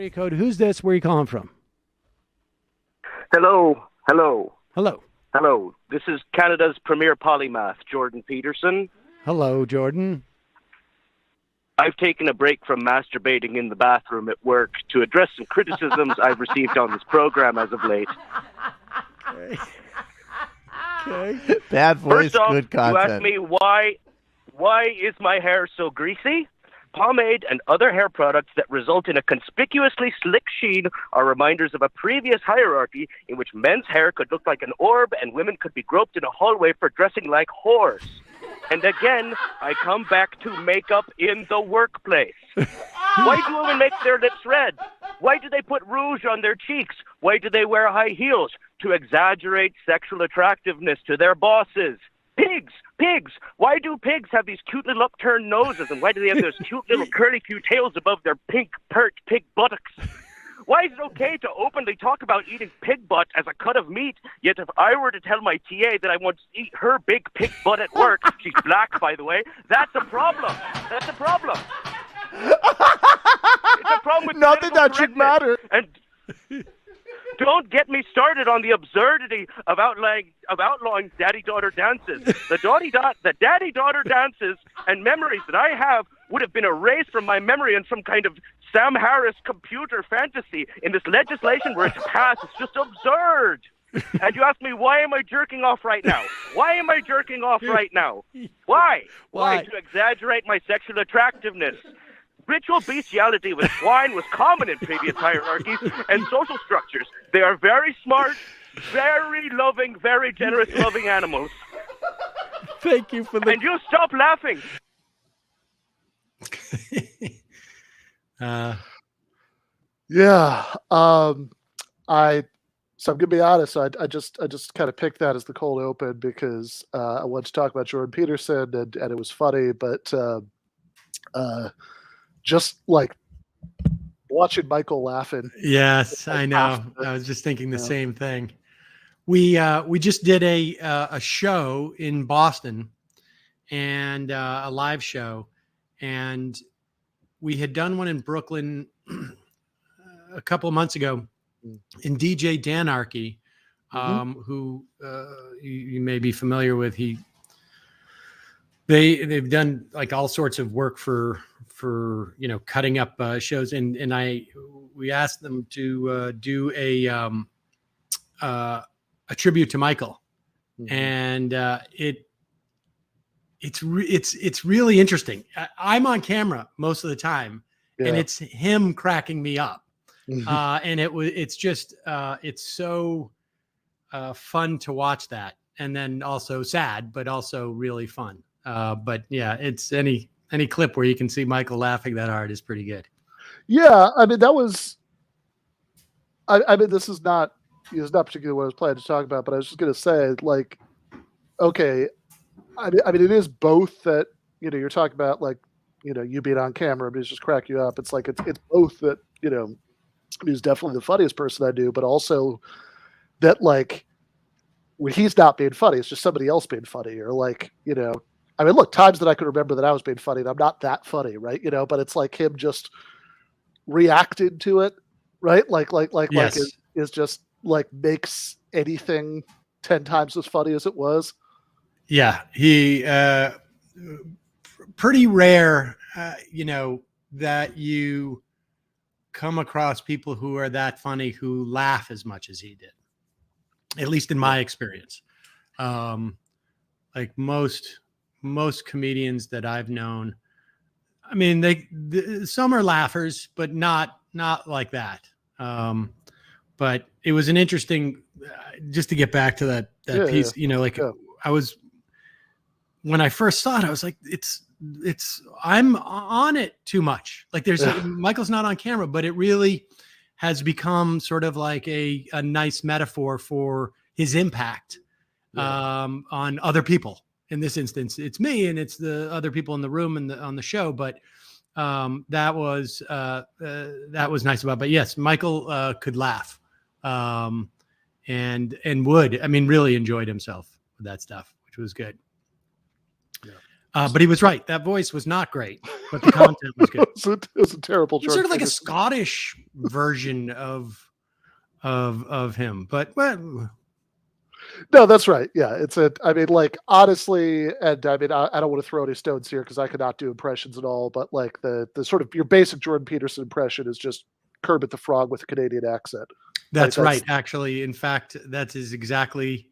area code. Who's this? Where are you calling from? Hello. Hello. Hello. Hello. This is Canada's premier polymath, Jordan Peterson. Hello, Jordan. I've taken a break from masturbating in the bathroom at work to address some criticisms I've received on this program as of late. Okay. Bad voice, First off, good content. you asked me why is my hair so greasy? Pomade and other hair products that result in a conspicuously slick sheen are reminders of a previous hierarchy in which men's hair could look like an orb and women could be groped in a hallway for dressing like whores. And again, I come back to makeup in the workplace. Why do women make their lips red? Why do they put rouge on their cheeks? Why do they wear high heels? To exaggerate sexual attractiveness to their bosses. Pigs. Why do pigs have these cute little upturned noses? And why do they have those cute little curly cute tails above their pink, pert pig buttocks? Why is it okay to openly talk about eating pig butt as a cut of meat, yet if I were to tell my TA that I want to eat her big pig butt at work, she's black, by the way, that's a problem. That's a problem. It's a problem with nothing that should matter. And don't get me started on the absurdity of outlawing daddy-daughter dances. The daddy-daughter dances and memories that I have would have been erased from my memory in some kind of Sam Harris computer fantasy in this legislation where it's passed. It's just absurd. And you ask me, why am I jerking off right now? Why am I jerking off right now? Why? Why? To exaggerate my sexual attractiveness. Ritual bestiality with swine was common in previous hierarchies and social structures. They are very smart, very loving, very generous, loving animals. Thank you for the... And you stop laughing. Yeah. So I'm gonna be honest. I just kind of picked that as the cold open because I wanted to talk about Jordan Peterson and it was funny, but just like watching Michael laughing. Yes, I know. I was just thinking the same thing. We just did a show in Boston and a live show, and we had done one in Brooklyn a couple of months ago in DJ Danarchy, who you may be familiar with. They've done like all sorts of work for cutting up shows, and we asked them to do a tribute to Michael, and it's really interesting. I'm on camera most of the time, and it's him cracking me up, and it's so fun to watch that, and then also sad, but also really fun. But yeah, it's any clip where you can see Michael laughing that hard is pretty good. Yeah, I mean that was. I mean this is not particularly what I was planning to talk about, but I was just going to say, like, okay, I mean it is both that you're talking about, like, you being on camera, but it's just crack you up. It's like it's both that he's definitely the funniest person I do, but also that, like, when he's not being funny, it's just somebody else being funny, or like I mean, look, times that I could remember that I was being funny, and I'm not that funny, right? But it's like him just reacting to it, right? Like is just like makes anything 10 times as funny as it was. Yeah, he pretty rare, that you come across people who are that funny who laugh as much as he did. At least in my experience, like most comedians that I've known, I mean, some are laughers, but not like that. But it was an interesting, just to get back to that piece, when I first saw it, I was like, I'm on it too much. Like Michael's not on camera, but it really has become sort of like a nice metaphor for his impact on other people. In this instance, it's me and it's the other people in the room and on the show. But that was nice about it. But yes, Michael could laugh and really enjoyed himself with that stuff, which was good. Yeah. But he was right. That voice was not great. but the content was good. It was a terrible It's sort of like a Peterson. Scottish version of him, but well, No, that's right. Yeah, I mean, like, honestly, and I mean, I don't want to throw any stones here because I cannot do impressions at all. But like the sort of your basic Jordan Peterson impression is just Kermit the Frog with a Canadian accent. that's right. Actually, in fact, that is exactly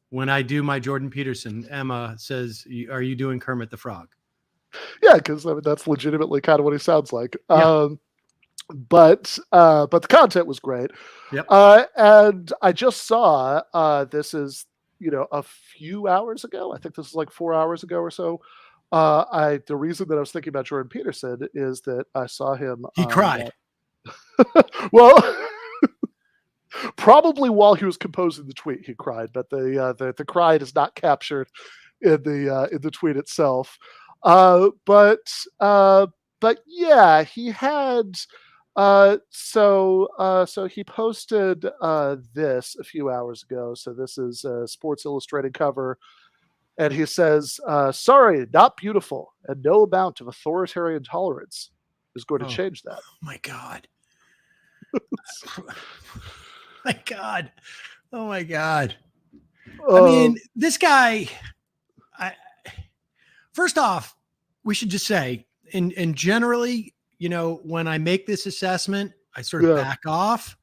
when I do my Jordan Peterson. Emma says, "Are you doing Kermit the Frog?" Yeah, because I mean that's legitimately kind of what he sounds like. Yeah. But the content was great. Yep. And I just saw this is a few hours ago. I think this is like 4 hours ago or so. The reason that I was thinking about Jordan Peterson is that I saw him. He cried. Well, probably while he was composing the tweet, he cried, but the cry is not captured in the tweet itself. But yeah, he had. So he posted this a few hours ago. So this is a Sports Illustrated cover, and he says, "Sorry, not beautiful, and no amount of authoritarian tolerance is going to change that." Oh my God. My God. Oh my God. I mean, this guy. First off, we should just say, and generally, when I make this assessment, I sort of back off.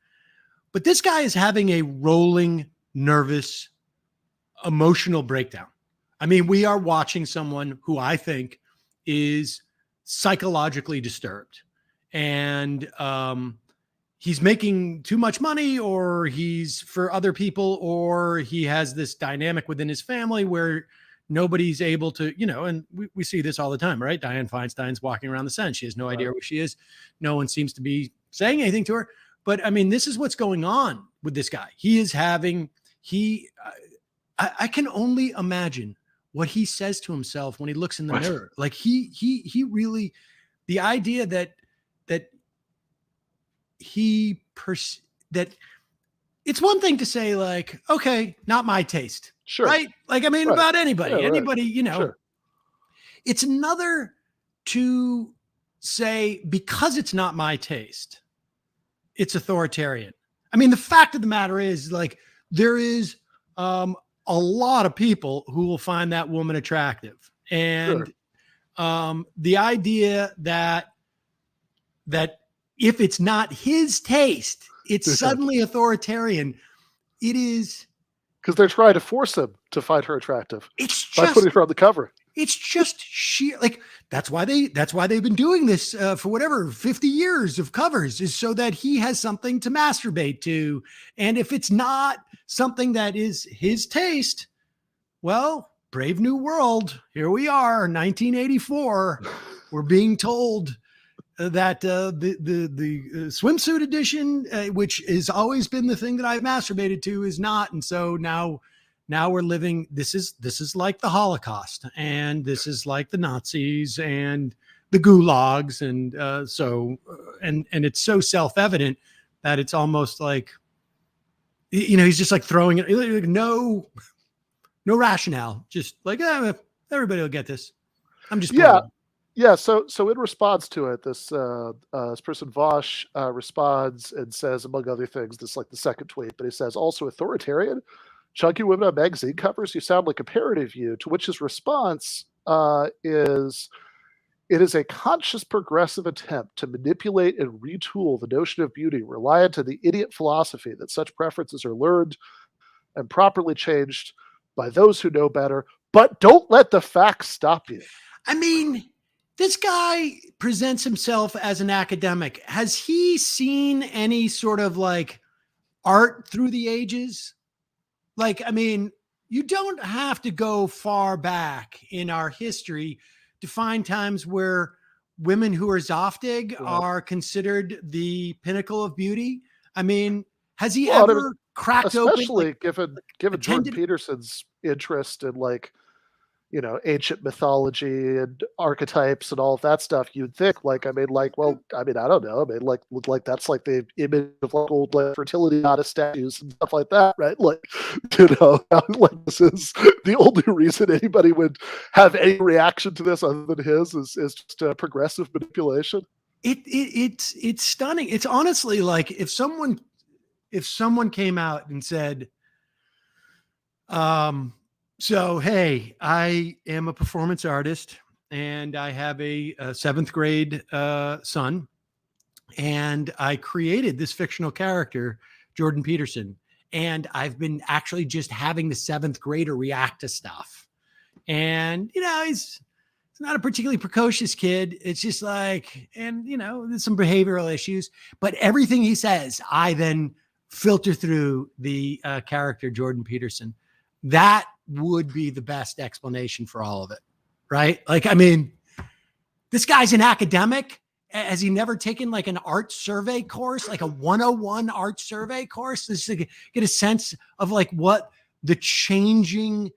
But this guy is having a rolling, nervous, emotional breakdown. I mean, we are watching someone who I think is psychologically disturbed. And he's making too much money, or he's for other people, or he has this dynamic within his family where nobody's able to, and we see this all the time, right? Dianne Feinstein's walking around the sun. She has no idea where she is. No one seems to be saying anything to her. But I mean, this is what's going on with this guy. He is having, I can only imagine what he says to himself when he looks in the mirror. Like he really, the idea that it's one thing to say like, okay, not my taste. Sure. Right. Like, I mean, about anybody, Sure. It's another to say, because it's not my taste, it's authoritarian. I mean, the fact of the matter is, like, there is a lot of people who will find that woman attractive. And the idea that if it's not his taste, it's suddenly authoritarian. It is. Because they're trying to force him to find her attractive. It's by just putting her on the cover. It's just sheer, like, that's why they've been doing this for whatever 50 years of covers, is so that he has something to masturbate to. And if it's not something that is his taste, well, Brave New World, here we are, 1984. We're being told that the swimsuit edition, which has always been the thing that I've masturbated to, is not. And so now we're living, this is like the Holocaust, and this is like the Nazis and the gulags. And and it's so self-evident that it's almost like, he's just like throwing it, like, no rationale, just like, everybody will get this. I'm just playing. Yeah, so in response to it, this person Vosh responds and says, among other things, this is like the second tweet, but he says, also authoritarian, chunky women on magazine covers, you sound like a parody of you, to which his response is, it is a conscious progressive attempt to manipulate and retool the notion of beauty, reliant on the idiot philosophy that such preferences are learned and properly changed by those who know better, but don't let the facts stop you. I mean, this guy presents himself as an academic. Has he seen any sort of like art through the ages? Like, I mean, you don't have to go far back in our history to find times where women who are Zoftig are considered the pinnacle of beauty. I mean, has he ever cracked open? Especially given Jordan Peterson's interest in, like, ancient mythology and archetypes and all of that stuff, you'd think, I don't know. I mean, like that's like the image of like old fertility goddess statues and stuff like that, right? Like, like the only reason anybody would have any reaction to this other than his is just progressive manipulation. It's stunning. It's honestly like if someone came out and said, so, hey, I am a performance artist and I have a 7th grade son, and I created this fictional character, Jordan Peterson, and I've been actually just having the 7th grader react to stuff. And, he's not a particularly precocious kid. It's just like, and, there's some behavioral issues, but everything he says, I then filter through the character Jordan Peterson. That would be the best explanation for all of it, right? Like, I mean, this guy's an academic. Has he never taken like an art survey course, like a 101 art survey course? Just to get a sense of like what the changing,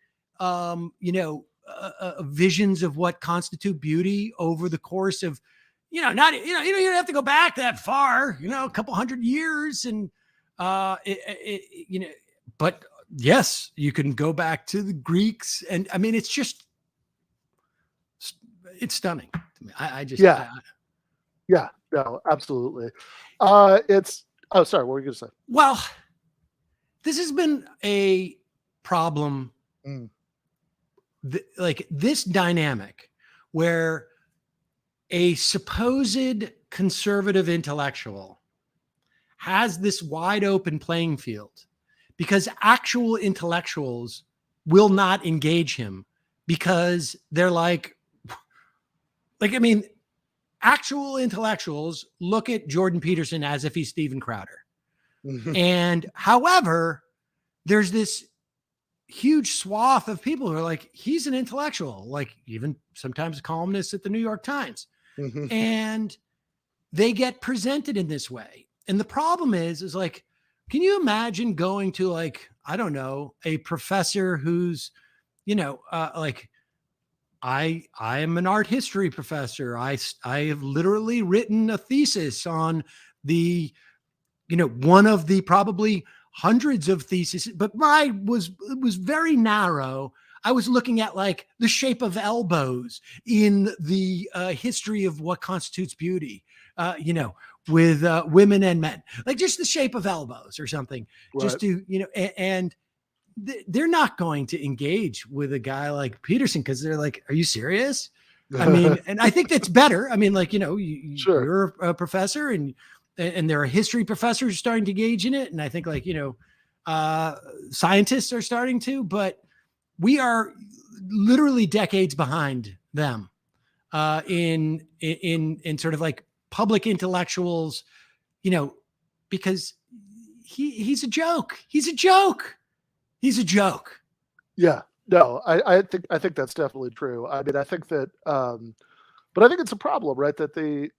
visions of what constitute beauty over the course of, you don't have to go back that far, a couple hundred years. And, but yes, you can go back to the Greeks. And I mean, it's stunning to me. Yeah, no, absolutely. Sorry, what were you going to say? Well, this has been a problem. Like this dynamic where a supposed conservative intellectual has this wide open playing field because actual intellectuals will not engage him because they're like, I mean, actual intellectuals look at Jordan Peterson as if he's Steven Crowder. And however, there's this huge swath of people who are like, he's an intellectual, like even sometimes columnists at the New York Times. And they get presented in this way. And the problem is like, can you imagine going to like, I don't know, a professor who's, like, I am an art history professor. I have literally written a thesis on the, one of the probably hundreds of theses, but mine was very narrow. I was looking at like the shape of elbows in the history of what constitutes beauty, with women and men, like just the shape of elbows or something, right. Just to, and they're not going to engage with a guy like Peterson because they're like, are you serious? I mean, and I think that's better. I mean, like, Sure. You're a professor and there are history professors starting to engage in it. And I think like, scientists are starting to, but we are literally decades behind them in sort of like public intellectuals, because he's a joke. He's a joke. He's a joke. Yeah, no, I think that's definitely true. I mean, I think that, but I think it's a problem, right? That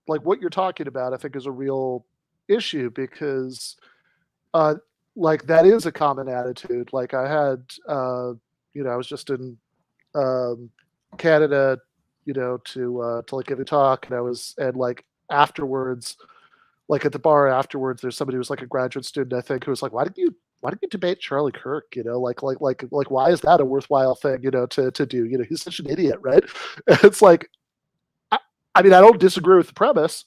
like what you're talking about, I think is a real issue because, like that is a common attitude. Like I had, I was just in Canada, to like give a talk, and like afterwards, like at the bar afterwards, there's somebody who was like a graduate student, I think, who was like, why did you debate Charlie Kirk? Like why is that a worthwhile thing, to do? He's such an idiot, right? And it's like, I mean, I don't disagree with the premise,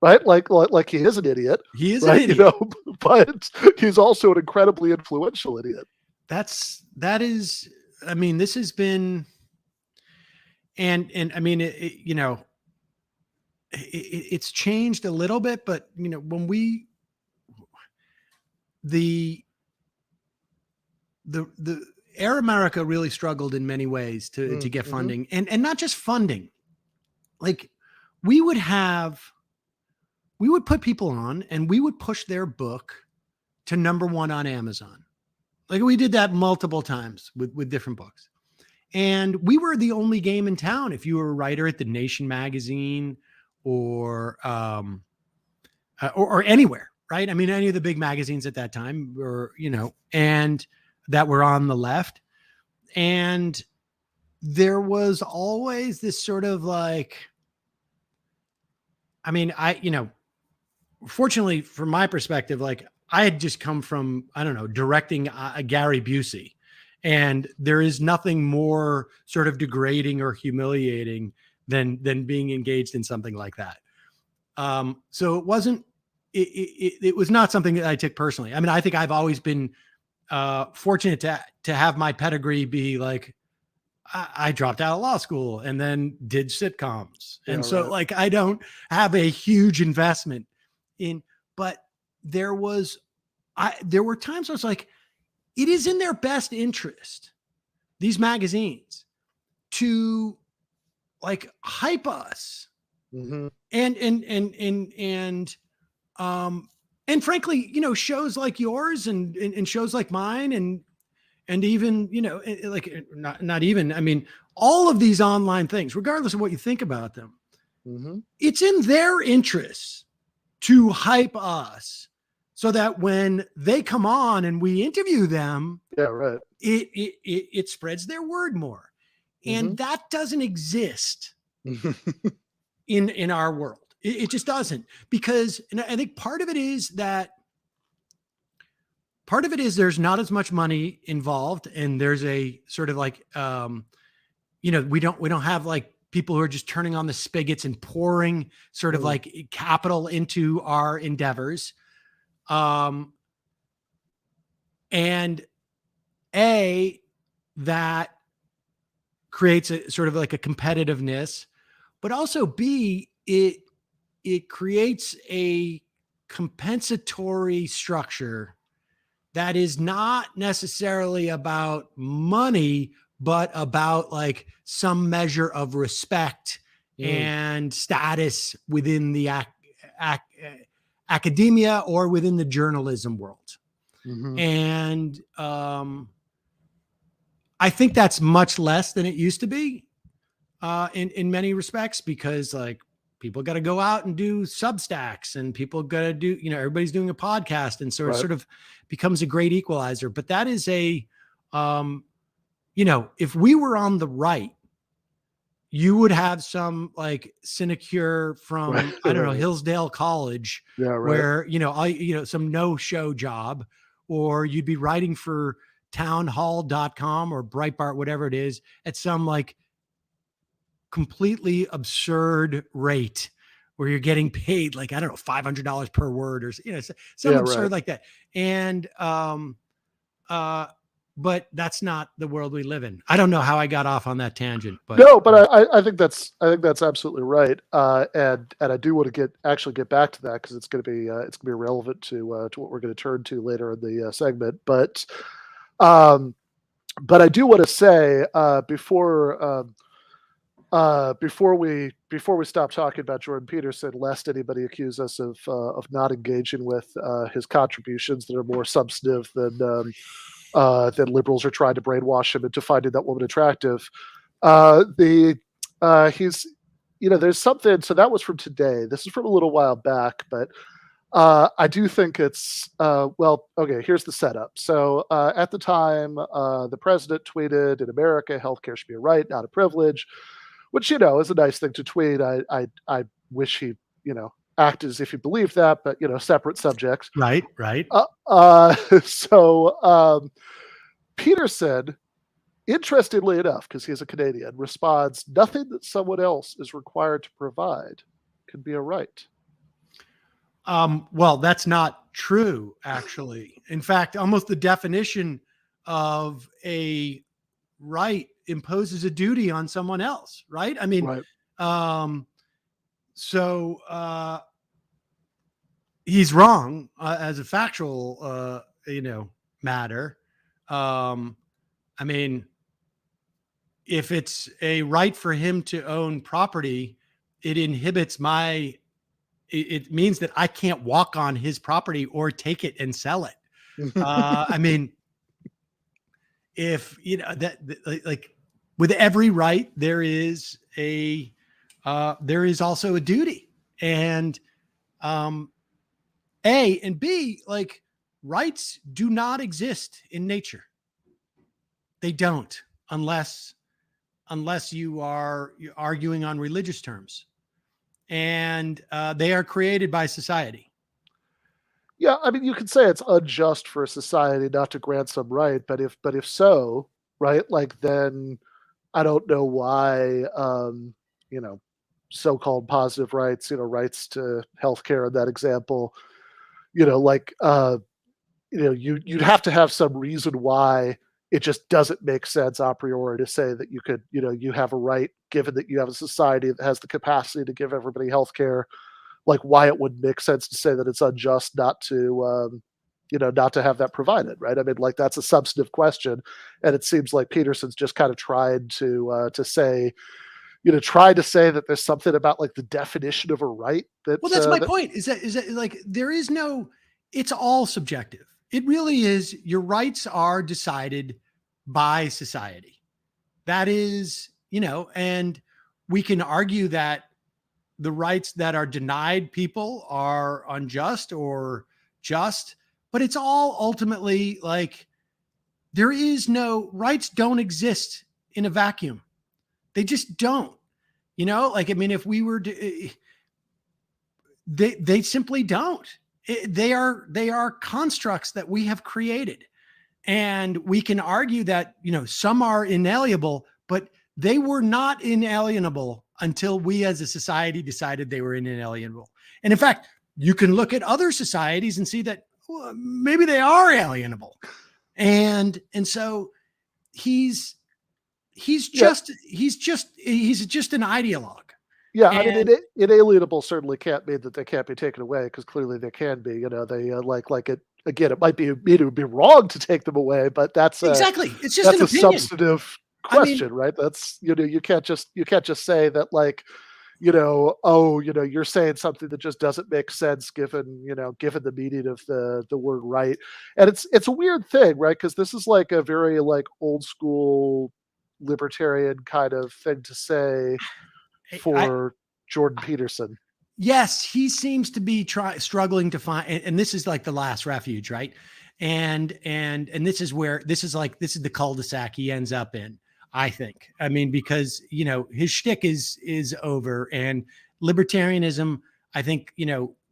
right? Like he is an idiot. He is right? an idiot. But he's also an incredibly influential idiot. That is, I mean, this has been, and I mean, it's changed a little bit, but when the Air America really struggled in many ways to get funding, and not just funding. Like we would put people on and we would push their book to #1 on Amazon. Like we did that multiple times with different books. And we were the only game in town. If you were a writer at the Nation magazine or anywhere, right? I mean, any of the big magazines at that time were, and that were on the left. And there was always this sort of like, I mean, fortunately from my perspective, like I had just come from, I don't know, directing Gary Busey. And there is nothing more sort of degrading or humiliating than being engaged in something like that. So it wasn't, it was not something that I took personally. I mean, I think I've always been fortunate to have my pedigree be like, I dropped out of law school and then did sitcoms. And so like, I don't have a huge investment in, but there were times I was like, it is in their best interest, these magazines, to like hype us. Mm-hmm. And frankly, you know, shows like yours and shows like mine and even, you know, like not even, I mean, all of these online things, regardless of what you think about them, mm-hmm. it's in their interests to hype us so that when they come on and we interview them, it spreads their word more. And that doesn't exist in our world. It just doesn't, because, and I think part of it is there's not as much money involved, and there's a sort of like, you know, we don't have like people who are just turning on the spigots and pouring sort of like capital into our endeavors. And that creates a sort of like a competitiveness, but also B, it creates a compensatory structure that is not necessarily about money, but about like some measure of respect and status within the academia or within the journalism world. And I think that's much less than it used to be in many respects, because like people got to go out and do Substacks, and people got to do, you know, everybody's doing a podcast. And so it sort of becomes a great equalizer. But that is you know, if we were on the right, you would have some like sinecure from, I don't know, Hillsdale College, where, you know, some no-show job, or you'd be writing for townhall.com or Breitbart, whatever it is, at some like completely absurd rate where you're getting paid like, I don't know, $500 per word, or, you know, some absurd like that. And, but that's not the world we live in. I don't know how I got off on that tangent, but no, but I think that's absolutely right. And I do want to get back to that, because it's going to be relevant to what we're going to turn to later in the segment. But I do want to say before we stop talking about Jordan Peterson, lest anybody accuse us of not engaging with his contributions that are more substantive than liberals are trying to brainwash him into finding that woman attractive. He's, you know, there's something. So that was from today. This is from a little while back, but I do think it's well, okay, here's the setup. So at the time, the president tweeted, "In America, healthcare should be a right, not a privilege," which, you know, is a nice thing to tweet. I wish he, you know, acted as if he believed that, but, you know, separate subjects. Right. So Peterson, interestingly enough, because he's a Canadian, responds, "Nothing that someone else is required to provide can be a right." Well, that's not true, actually. In fact, almost the definition of a right imposes a duty on someone else, right? I mean, so he's wrong as a factual, you know, matter. I mean, if it's a right for him to own property, it inhibits it means that I can't walk on his property or take it and sell it. I mean, if, you know, that like with every right, there is also a duty, and A and B, like, rights do not exist in nature. They don't, unless you're arguing on religious terms, and they are created by society. Yeah, I mean, you could say it's unjust for a society not to grant some right, but if so, right? Like then I don't know why, you know, so-called positive rights, rights to healthcare in that example, like, you'd have to have some reason why it just doesn't make sense a priori to say that you could, you have a right, given that you have a society that has the capacity to give everybody healthcare, like why it wouldn't make sense to say that it's unjust not to, not to have that provided, right? I mean, like that's a substantive question, and it seems like Peterson's just kind of tried to say, try to say that there's something about like the definition of a right that. Well, that's my point. Is that like there is no? It's all subjective. It really is. Your rights are decided by society. That is, and we can argue that the rights that are denied people are unjust or just, but it's all ultimately like there is no rights don't exist in a vacuum. They just don't, like, I mean, if we were to, they simply don't. They are constructs that we have created. And we can argue that, some are inalienable, but they were not inalienable until we as a society decided they were inalienable. And in fact, you can look at other societies and see that maybe they are alienable. And so he's just an ideologue. Yeah, I mean, inalienable certainly can't mean that they can't be taken away, because clearly they can be. They like it. Again, it might be wrong to take them away, but that's exactly. It's just that's an a opinion. Substantive question, right? That's you can't just say that like, you're saying something that just doesn't make sense given the meaning of the word right. And it's a weird thing, right? Because this is like a very like old school libertarian kind of thing to say for Jordan Peterson. Yes, he seems to be struggling to find, and this is like the last refuge, right? And this is the cul-de-sac he ends up in, I think. I mean, because his shtick is over, and libertarianism, I think,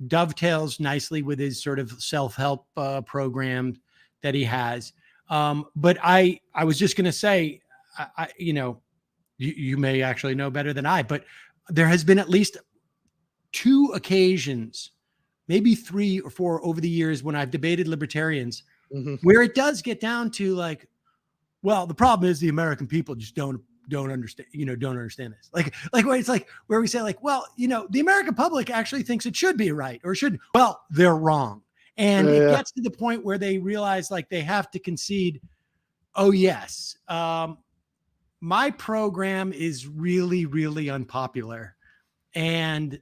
dovetails nicely with his sort of self-help program that he has. But I was just going to say, you may actually know better than I, but there has been at least 2 occasions, maybe 3 or 4 over the years when I've debated libertarians, where it does get down to like, well, the problem is the American people just don't understand, don't understand this. Like where it's like where we say like, well, the American public actually thinks it should be right or should. Well, they're wrong. And it gets to the point where they realize like they have to concede, oh yes, my program is really, really unpopular. And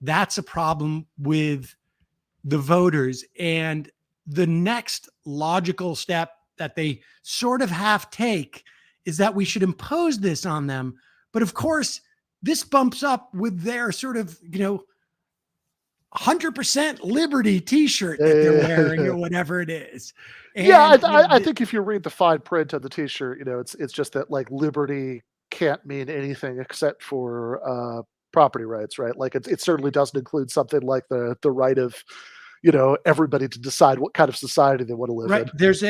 that's a problem with the voters. And the next logical step that they sort of have take is that we should impose this on them. But of course, this bumps up with their sort of, 100% liberty t-shirt that they're wearing or whatever it is. And, I think if you read the fine print of the t-shirt, it's just that like liberty can't mean anything except for property rights, right? Like it certainly doesn't include something like the right of, everybody to decide what kind of society they want to live in. There's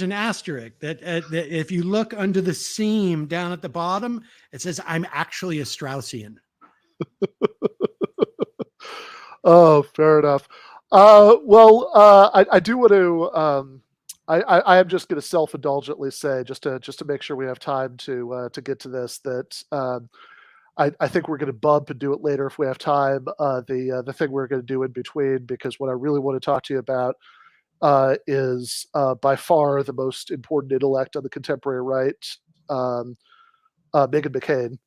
an asterisk that if you look under the seam down at the bottom, it says, I'm actually a Straussian. Oh, fair enough. I do want to, I am just going to self-indulgently say, just to make sure we have time to get to this, that I think we're going to bump and do it later if we have time. The thing we're going to do in between, because what I really want to talk to you about is by far the most important intellect on the contemporary right, Meghan McCain,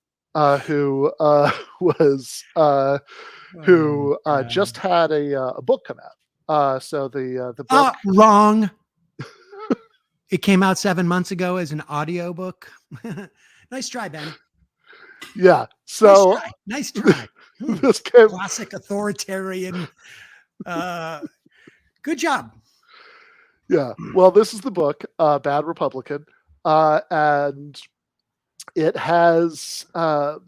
who just had a book come out. So the book wrong. It came out 7 months ago as an audio book. Nice try, Ben. Yeah. So nice try. This came, classic authoritarian. Good job. Yeah. Well, this is the book, Bad Republican, and it has. So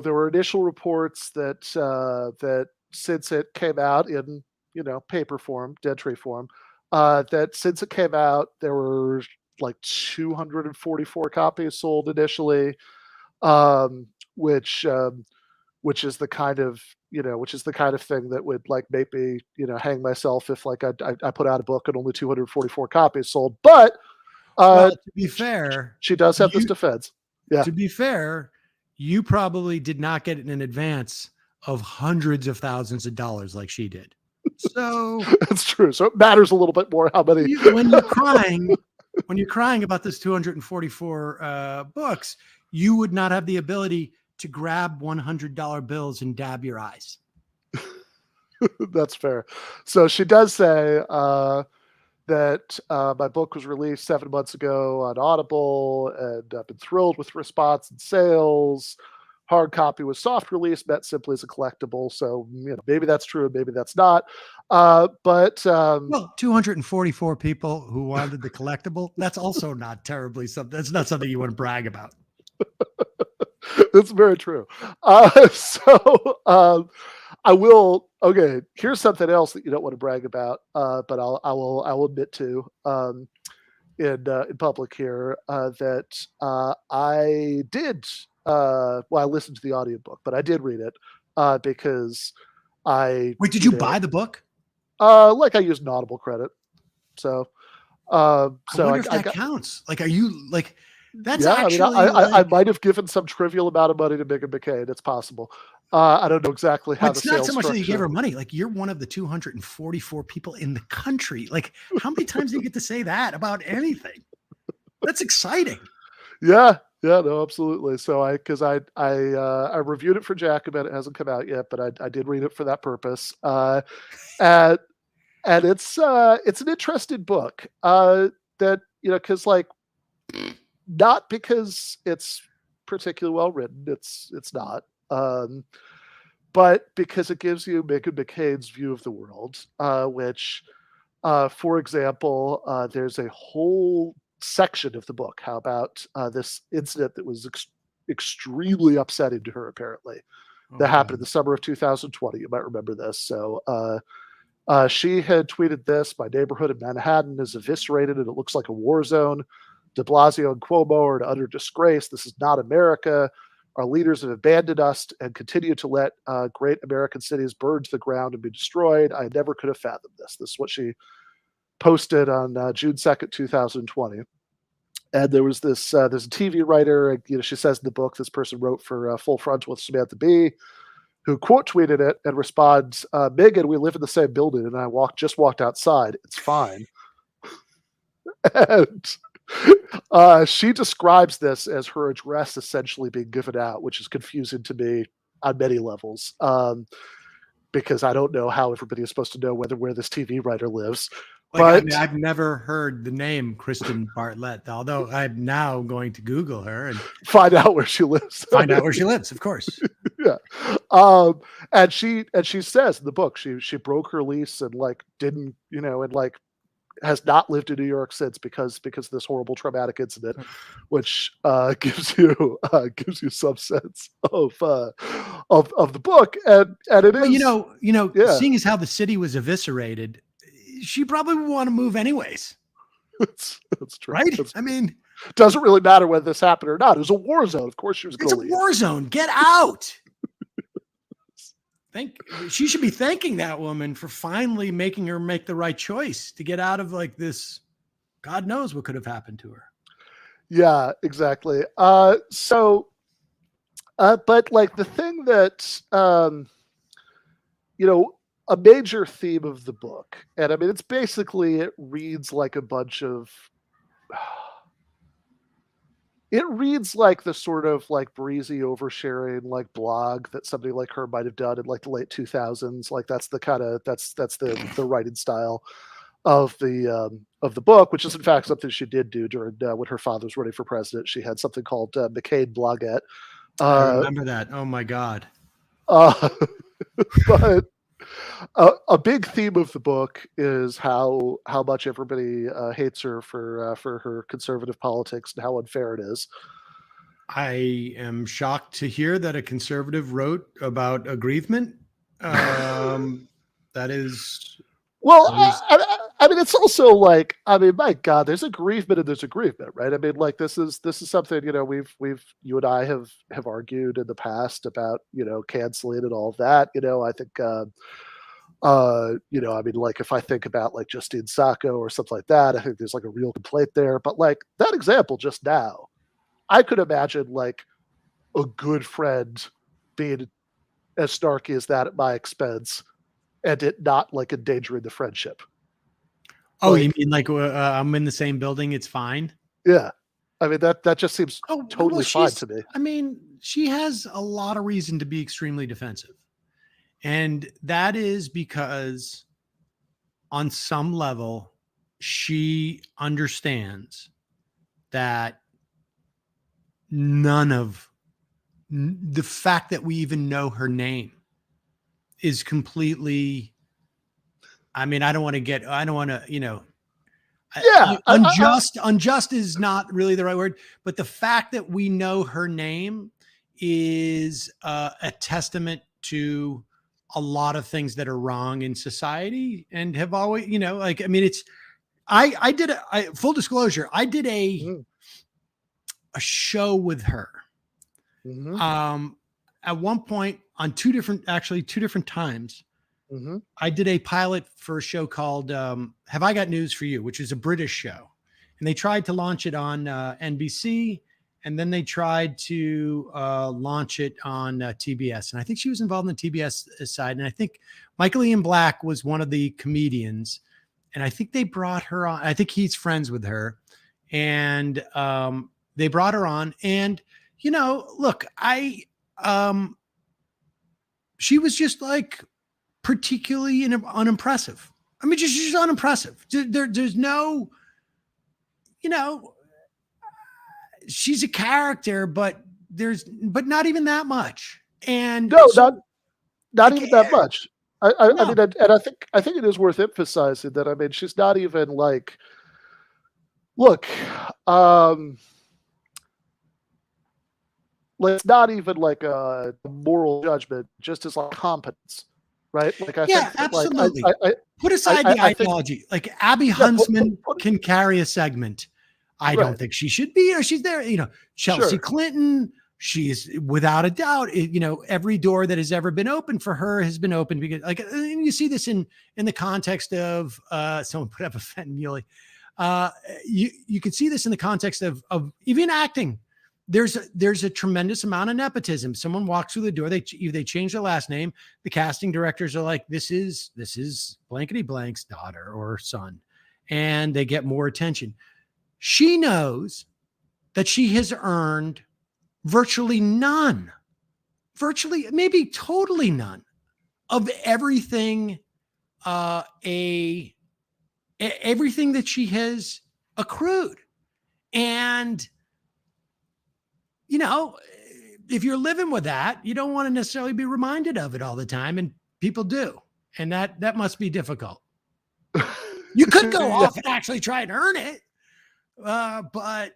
there were initial reports that since it came out in paper form, Gentry form, that since it came out, there were like 244 copies sold initially, which is the kind of thing that would like make me hang myself if like I put out a book and only 244 copies sold. But well, to be fair, she does have this defense. Yeah. To be fair, you probably did not get it in advance of hundreds of thousands of dollars like she did. So that's true. So it matters a little bit more how many. When you're crying about this 244 books, you would not have the ability to grab $100 bills and dab your eyes. That's fair. So she does say that my book was released 7 months ago on Audible, and I've been thrilled with response and sales. Hard copy was soft release, meant simply as a collectible. So maybe that's true, maybe that's not. But 244 people who wanted the collectible. That's also not terribly something. That's not something you want to brag about. That's very true. I will. Okay, here's something else that you don't want to brag about, but I will admit to in public here that I did. I listened to the audiobook, but I did read it because I. Wait, did you buy the book? Like I used an Audible credit, so. I wonder if that counts. Like, are you like? That's actually. I might have given some trivial amount of money to Megan McCain. It's possible. I don't know exactly how. It's not so much that you gave her money. Like, you're one of the 244 people in the country. Like, how many times do you get to say that about anything? That's exciting. Yeah, no, absolutely. So I reviewed it for Jacobin. It hasn't come out yet, but I did read it for that purpose. And it's an interesting book. That because like. Not because it's particularly well written, it's not, but because it gives you Megan McCain's view of the world, which, for example, there's a whole section of the book how about this incident that was extremely upsetting to her, apparently, that happened in the summer of 2020. You might remember this. So she had tweeted this: "My neighborhood in Manhattan is eviscerated and it looks like a war zone. De Blasio and Cuomo are in utter disgrace. This is not America. Our leaders have abandoned us and continue to let great American cities burn to the ground and be destroyed. I never could have fathomed this." This is what she posted on June 2nd, 2020. And there was there's a TV writer, she says in the book, this person wrote for Full Frontal with Samantha Bee, who quote tweeted it and responds, "Megan, we live in the same building and I just walked outside. It's fine." And she describes this as her address essentially being given out, which is confusing to me on many levels, because I don't know how everybody is supposed to know where this TV writer lives. But I've never heard the name Kristen Bartlett, although I'm now going to Google her and find out where she lives. Find out where she lives, of course. Yeah. And she says in the book she broke her lease and like didn't, and like has not lived in New York since because of this horrible traumatic incident, which gives you some sense of the book, and it is, seeing as how the city was eviscerated, she probably would want to move anyways. That's true, right? I mean, doesn't really matter whether this happened or not. It was a war zone. Of course, she was going to leave. It's a war zone. Get out. She should be thanking that woman for finally making her make the right choice to get out of like this. God knows what could have happened to her. Yeah, exactly. But like the thing that, a major theme of the book, and I mean, it's basically, it reads like a bunch of, it reads like the sort of like breezy oversharing like blog that somebody like her might have done in like the late 2000s. Like that's the kind of that's the writing style of the book, which is in fact something she did do during when her father was running for president. She had something called McCain Blogette. I remember that. Oh my God. But a big theme of the book is how much everybody hates her for her conservative politics and how unfair it is. I am shocked to hear that a conservative wrote about aggrievement. That is well. I mean, it's also like, I mean, my God, there's aggrievement and there's aggrievement, right? I mean, like this is something, you know, you and I have argued in the past about, you know, canceling and all of that. You know, I think, you know, I mean, like if I think about like Justine Sacco or something like that, I think there's like a real complaint there. But like that example just now, I could imagine like a good friend being as snarky as that at my expense and it not like endangering the friendship. Oh, Like, you mean like I'm in the same building? It's fine. yeah. I mean, that just seems totally fine to me. I mean, she has a lot of reason to be extremely defensive. And that is because on some level, she understands that the fact that we even know her name is completely, I mean, I don't want to, you know, Yeah. Unjust is not really the right word, but the fact that we know her name is a testament to a lot of things that are wrong in society and have always, you know, like, I mean, it's, I did full disclosure, I did a show with her. At one point on two different times, I did a pilot for a show called Have I Got News for You, which is a British show. And they tried to launch it on NBC, and then they tried to launch it on TBS. And I think she was involved in the TBS side. And I think Michael Ian Black was one of the comedians. And I think they brought her on. I think he's friends with her. And they brought her on. And, you know, look, she was just like particularly unimpressive. I mean, just unimpressive. There's no, you know, she's a character, but not even that much. And no, not even that much. I mean, and I think it is worth emphasizing that. I mean, she's not even like, look, it's not even like a moral judgment, just as like competence, right? Like I think, absolutely. Like, put aside the ideology. Like Abby Huntsman can carry a segment. I don't think she should be, or she's there. You know, Chelsea Clinton. She's without a doubt. You know, every door that has ever been open for her has been open because, like, you see this in the context of someone put up a Fenton Muley. You can see this in the context of even acting. There's a tremendous amount of nepotism. Someone walks through the door, they change their last name. The casting directors are like, this is blankety blank's daughter or son, and they get more attention. She knows that she has earned virtually none, maybe totally none of everything, everything that she has accrued. And, you know, if you're living with that, you don't want to necessarily be reminded of it all the time. And people do. And that must be difficult. You could go off and actually try and earn it. But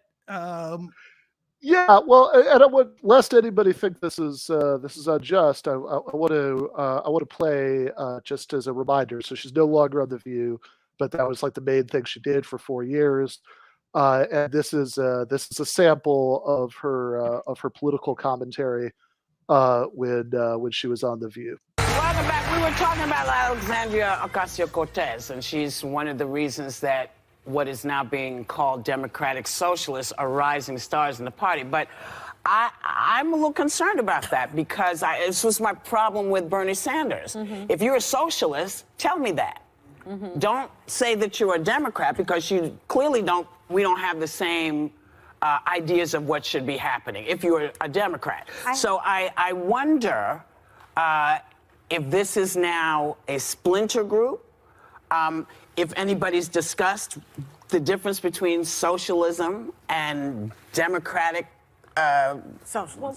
yeah, well, and I would, lest anybody think this is unjust, I want to play just as a reminder. So she's no longer on The View, but that was like the main thing she did for 4 years. And this is a sample of her political commentary when she was on The View. Welcome back. We were talking about Alexandria Ocasio-Cortez, and she's one of the reasons that what is now being called democratic socialists are rising stars in the party. But I'm a little concerned about that because this was my problem with Bernie Sanders. If you're a socialist, tell me that. Don't say that you're a Democrat because you clearly we don't have the same ideas of what should be happening if you're a Democrat. So I wonder if this is now a splinter group, if anybody's discussed the difference between socialism and democratic socialism.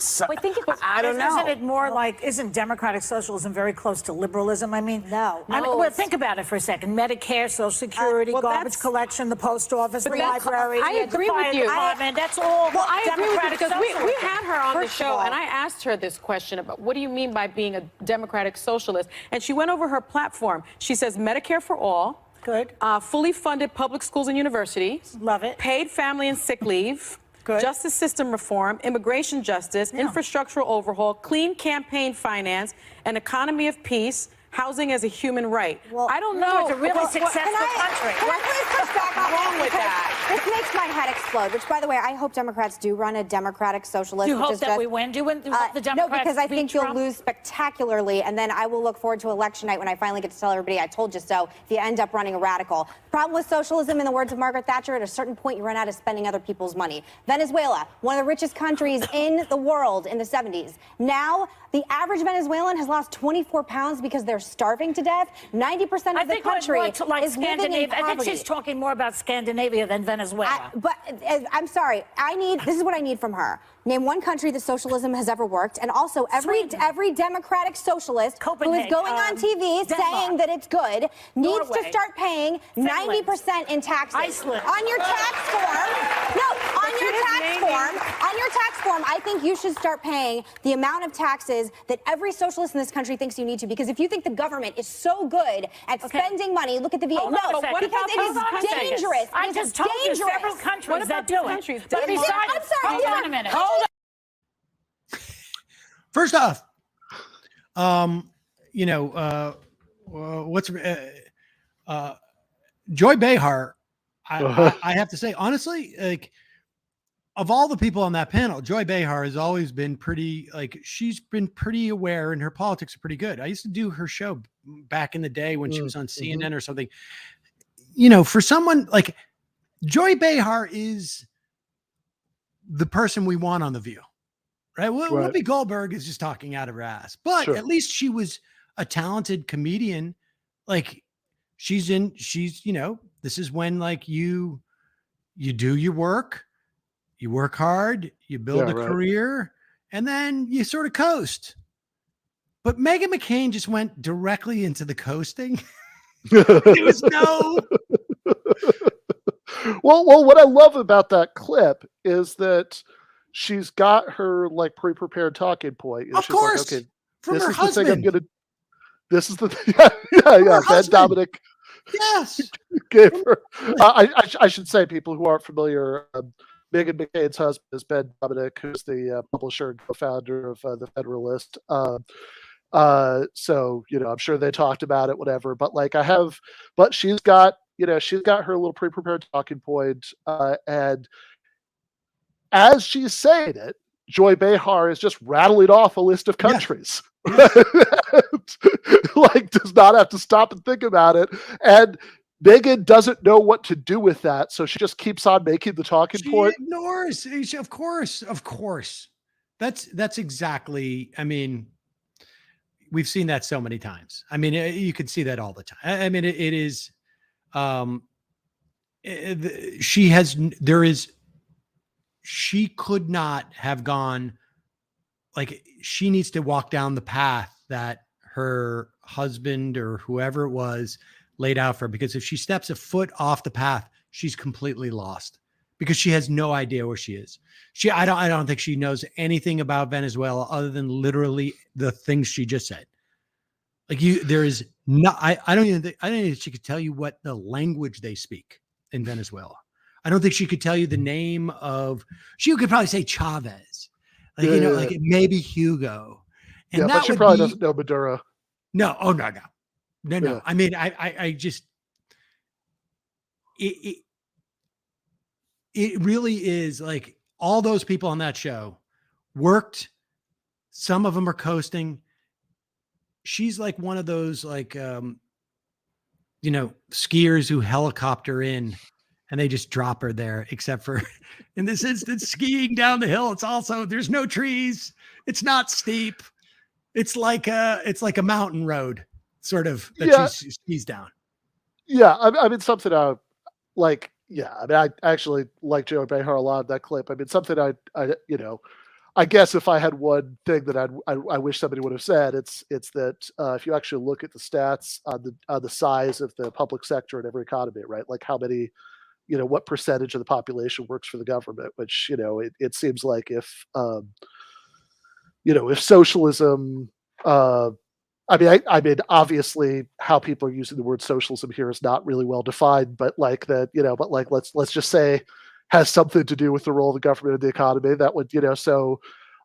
I don't know. Isn't it more like, isn't democratic socialism very close to liberalism? I mean, no. Well, think about it for a second. Medicare, Social Security, garbage collection, the post office, the library, I agree with you. That's all. Well, I agree with you because socialism. we had her on the show, and I asked her this question about what do you mean by being a democratic socialist? And she went over her platform. She says Medicare for all, Good. Fully funded public schools and universities. Love it. Paid family and sick leave. Good. Justice system reform, immigration justice, infrastructural overhaul, clean campaign finance, an economy of peace, housing as a human right. Well, I don't know. It's a really successful country. Can I please push back on wrong with Because that? This makes my head explode, which, by the way, I hope Democrats do run a democratic socialist. Do you which hope is that just, we win? Do you want the Democrats No, because I beat think you'll Trump? lose spectacularly, and then I will look forward to election night when I finally get to tell everybody I told you so if you end up running a radical. The problem with socialism, in the words of Margaret Thatcher, at a certain point you run out of spending other people's money. Venezuela, one of the richest countries in the world in the 70s. Now, the average Venezuelan has lost 24 pounds because they're starving to death. 90% I of the think we're country more to like is living in Scandinavia. I think poverty. she's talking more about Scandinavia than Venezuela. But I'm sorry. This is what I need from her. Name one country that socialism has ever worked, and also every democratic socialist who is Copenhagen, going on TV Denmark, saying that it's good needs Norway, to start paying Finland, 90% in taxes. Iceland. On your tax form. No, on your tax form. On your tax form, I think you should start paying the amount of taxes that every socialist in this country thinks you need to. Because if you think the government is so good at spending money, look at the VA. Hold on a second. Because it is dangerous. I It is just told you dangerous. several countries What about that do these it. countries? But What besides, I'm sorry, hold these on are- a minute. First off, Joy Behar, I have to say, honestly, like, of all the people on that panel, Joy Behar has always been pretty, like, she's been pretty aware and her politics are pretty good. I used to do her show back in the day when she was on CNN or something. For someone like Joy Behar is the person we want on The View, right? Whoopi Goldberg is just talking out of her ass, but at least she was a talented comedian. Like, this is when, like, you do your work. You work hard, you build a career, and then you sort of coast. But Meghan McCain just went directly into the coasting. There was no. Well, what I love about that clip is that she's got her like pre-prepared talking point. Of she's course, like, okay, from this her is husband. the thing I'm gonna. This is the yeah. Ben Dominic. Yes. Gave her. I should say, people who aren't familiar. Meghan McCain's husband is Ben Dominic, who's the publisher and co-founder of the Federalist. So I'm sure they talked about it, whatever. But but she's got her little pre-prepared talking point, and as she's saying it, Joy Behar is just rattling off a list of countries. Like, does not have to stop and think about it, and Megan doesn't know what to do with that, so she just keeps on making the talking point. Ignores. Of course. That's exactly. I mean, we've seen that so many times. I mean, you can see that all the time. I mean, it is. She could not have gone. Like, she needs to walk down the path that her husband or whoever it was laid out for her, because if she steps a foot off the path, she's completely lost, because she has no idea where she is. I don't think she knows anything about Venezuela other than literally the things she just said. Like, I don't think she could tell you what the language they speak in Venezuela. I don't think she could tell you the name of, she could probably say Chavez, like, like maybe Hugo. And but she probably doesn't know Maduro. No. Oh, no. Yeah. I mean, I just, it really is like all those people on that show worked. Some of them are coasting. She's like one of those, like, skiers who helicopter in and they just drop her there, except for in this instance, skiing down the hill. It's also, there's no trees. It's not steep. It's like a mountain road sort of that she skis down. Yeah. I mean, something I like, I mean, I actually like Joy Behar a lot of that clip. I mean, something I guess if I had one thing that I wish somebody would have said, it's that if you actually look at the stats on the size of the public sector in every economy, right? Like how many, what percentage of the population works for the government, which, it seems like if socialism, I mean, obviously, how people are using the word socialism here is not really well defined, but like that, but like let's just say has something to do with the role of the government in the economy. That would, so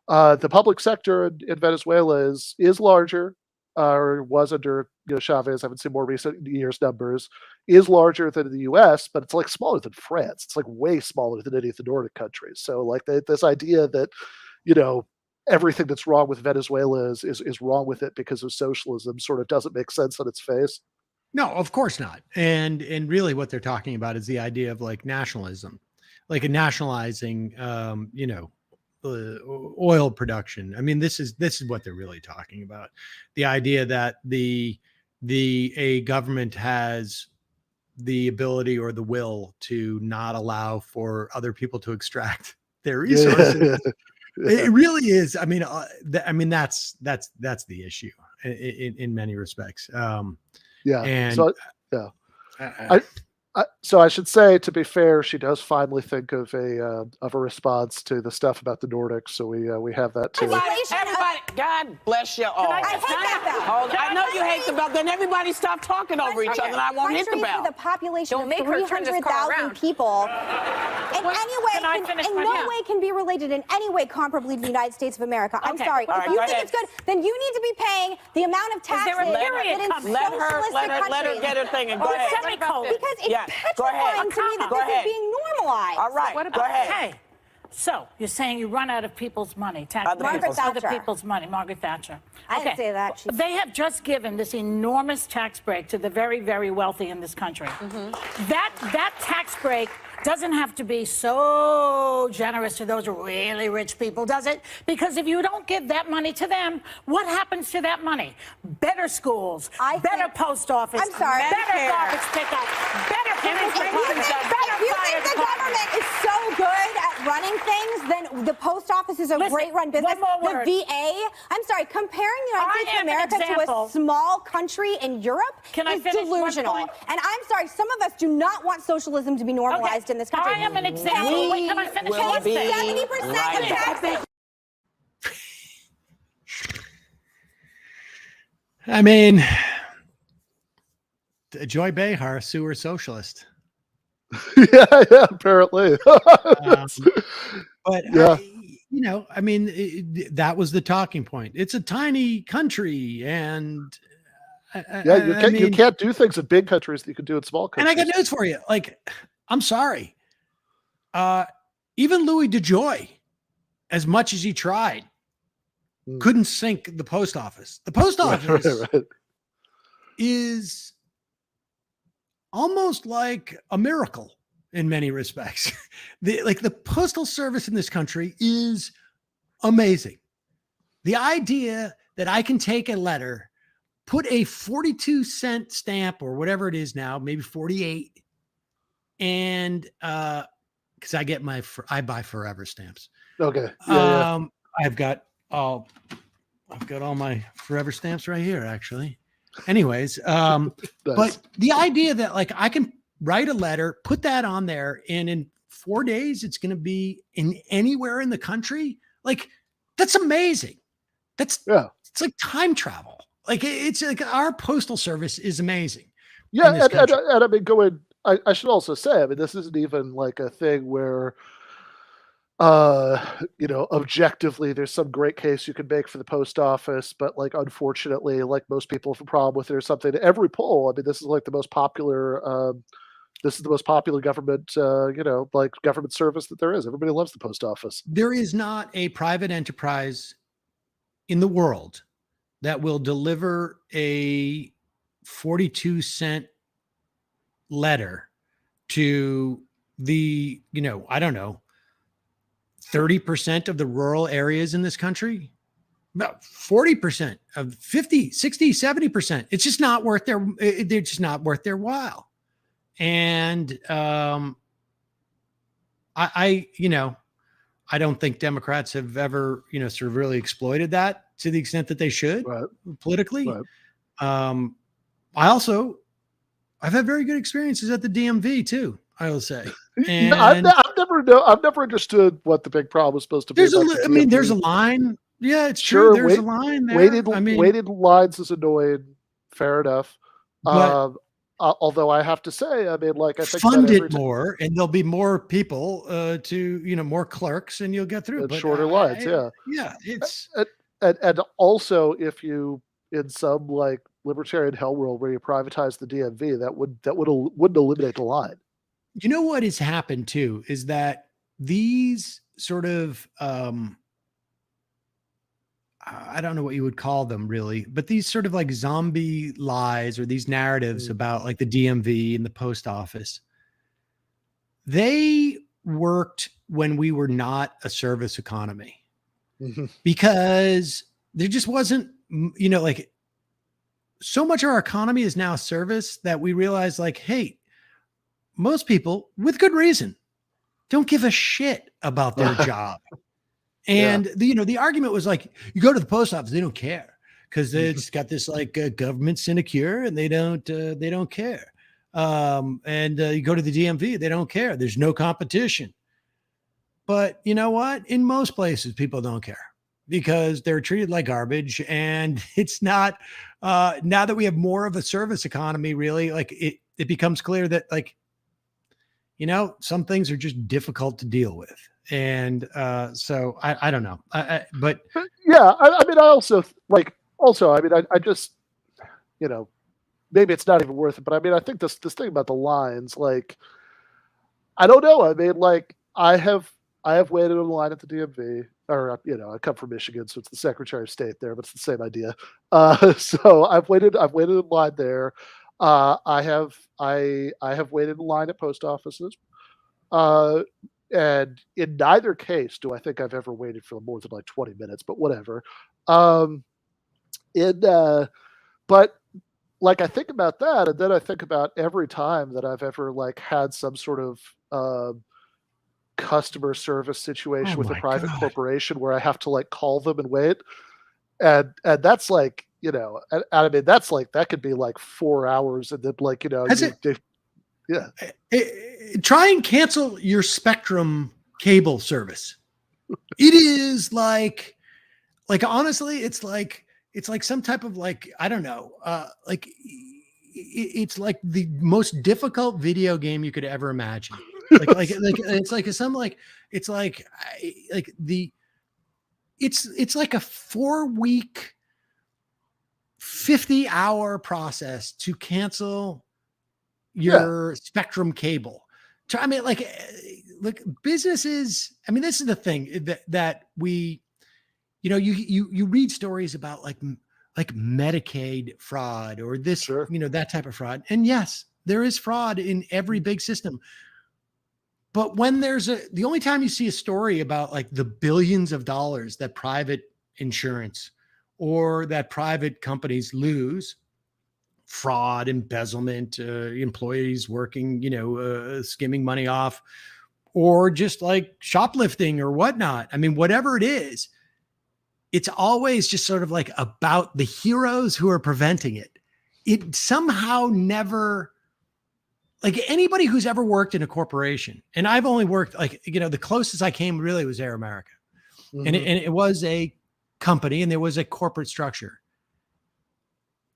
the public sector in Venezuela is larger, or was under Chavez. I haven't seen more recent years numbers. Is larger than the U.S., but it's like smaller than France. It's like way smaller than any of the Nordic countries. So like this idea that everything that's wrong with Venezuela is wrong with it because of socialism sort of doesn't make sense on its face. No, of course not. And really what they're talking about is the idea of like nationalism, like a nationalizing, oil production. I mean, this is what they're really talking about. The idea that a government has the ability or the will to not allow for other people to extract their resources. Yeah. It really is. I mean, that's the issue in many respects. Yeah. And so, yeah. So I should say, to be fair, she does finally think of a response to the stuff about the Nordics. So we have that too. Everybody, God bless you all. I hate that bell. I know you hate the bell. Then everybody stop talking over each other, and I won't hit the bell. With a population of 300,000 people, in no way can be related in any way comparably to the United States of America. I'm sorry. If you think it's good, then you need to be paying the amount of taxes that in socialistic countries. Let her get her thing and go ahead. Because it's petrifying to me that this is being normalized. All right, go ahead. Okay. So you're saying you run out of people's money, other people's money, Margaret Thatcher. I didn't say that. They have just given this enormous tax break to the very, very wealthy in this country. That tax break doesn't have to be so generous to those really rich people, does it? Because if you don't give that money to them, what happens to that money? Better schools, better post office, better garbage pickup, better police departments, better fire departments. The government is so good at running things, then the post office is a great run business. The VA, I'm sorry, comparing the United States of America to a small country in Europe is delusional. And I'm sorry, some of us do not want socialism to be normalized in this country. I am an example. Wait, can I finish one thing? 70% of taxes. I mean, Joy Behar, sewer socialist. yeah, apparently. But yeah. I mean, that was the talking point. It's a tiny country, and you can't do things in big countries that you can do in small countries. And I got news for you. Like, I'm sorry. Even Louis DeJoy, as much as he tried, couldn't sink the post office. The post office is almost like a miracle in many respects. The postal service in this country is amazing. The idea that I can take a letter, put a 42-cent stamp or whatever it is now, maybe 48, and because I buy forever stamps. Okay. I've got all my forever stamps right here, actually. Anyways, nice. But the idea that like I can write a letter, put that on there, and in 4 days it's going to be in anywhere in the country. Like, that's amazing. It's like time travel. Like, it's like our postal service is amazing. Yeah, and I mean, I should also say, I mean, this isn't even like a thing where, objectively, there's some great case you could make for the post office, but like, unfortunately, like most people have a problem with it or something. Every poll, I mean, this is like the most popular, government, government service that there is. Everybody loves the post office. There is not a private enterprise in the world that will deliver a 42-cent letter to the, 30% of the rural areas in this country, about 40% of 50, 60, 70%. It's just not worth they're just not worth their while. And I don't think Democrats have ever, sort of really exploited that to the extent that they should politically. Right. I've had very good experiences at the DMV too, I will say. And I've never understood what the big problem is supposed to be. There's a line. Yeah, it's true. Sure, There's a line there. Waited lines is annoying. Fair enough. But Although I have to say, I think fund it more, and there'll be more people more clerks, and you'll get through. But shorter lines, yeah. It's and also if you in some like libertarian hell world where you privatize the DMV, wouldn't eliminate the line. You know what has happened too is that these sort of I don't know what you would call them really, but these sort of like zombie lies or these narratives about like the DMV and the post office, they worked when we were not a service economy because there just wasn't, like so much of our economy is now service that we realize like, hey, most people with good reason don't give a shit about their job. And the argument was like, you go to the post office, they don't care because it's got this like government sinecure and they don't care. And you go to the DMV, they don't care. There's no competition. But you know what? In most places, people don't care because they're treated like garbage. And it's not now that we have more of a service economy, really, like it becomes clear that like, some things are just difficult to deal with. And so I don't know. But yeah, I just, maybe it's not even worth it, but I think this thing about the lines, like, I don't know. I have waited in line at the DMV, or I come from Michigan, so it's the Secretary of State there, but it's the same idea. So I've waited in line there. I have waited in line at post offices. And in neither case do I think I've ever waited for more than like 20 minutes, but whatever. But like I think about that, and then I think about every time that I've ever like had some sort of customer service situation with a private corporation where I have to like call them and wait. And that's like, that's like, that could be like 4 hours and then like, yeah. Try and cancel your Spectrum cable service. It is like honestly, it's like some type of like, I don't know, like it's like the most difficult video game you could ever imagine. It's like a 4-week, 50-hour process to cancel your Spectrum cable. Look, businesses, this is the thing that we, you read stories about like Medicaid fraud or this, that type of fraud. And yes, there is fraud in every big system. But when the only time you see a story about like the billions of dollars that private insurance or that private companies lose, fraud, embezzlement, employees working, skimming money off, or just like shoplifting or whatnot. Whatever it is, it's always just sort of like about the heroes who are preventing it. It somehow never, like anybody who's ever worked in a corporation, and I've only worked the closest I came really was Air America. And it was a company and there was a corporate structure.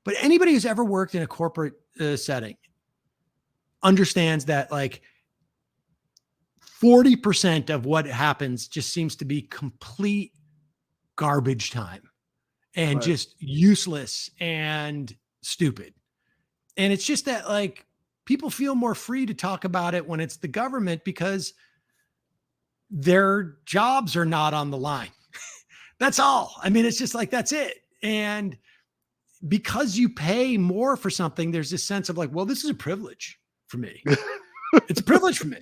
But anybody who's ever worked in a corporate setting understands that like 40% of what happens just seems to be complete garbage time and just useless and stupid. And it's just that like people feel more free to talk about it when it's the government because their jobs are not on the line. That's all. It's just like, that's it. And because you pay more for something, there's this sense of like, well, this is a privilege for me. It's a privilege for me.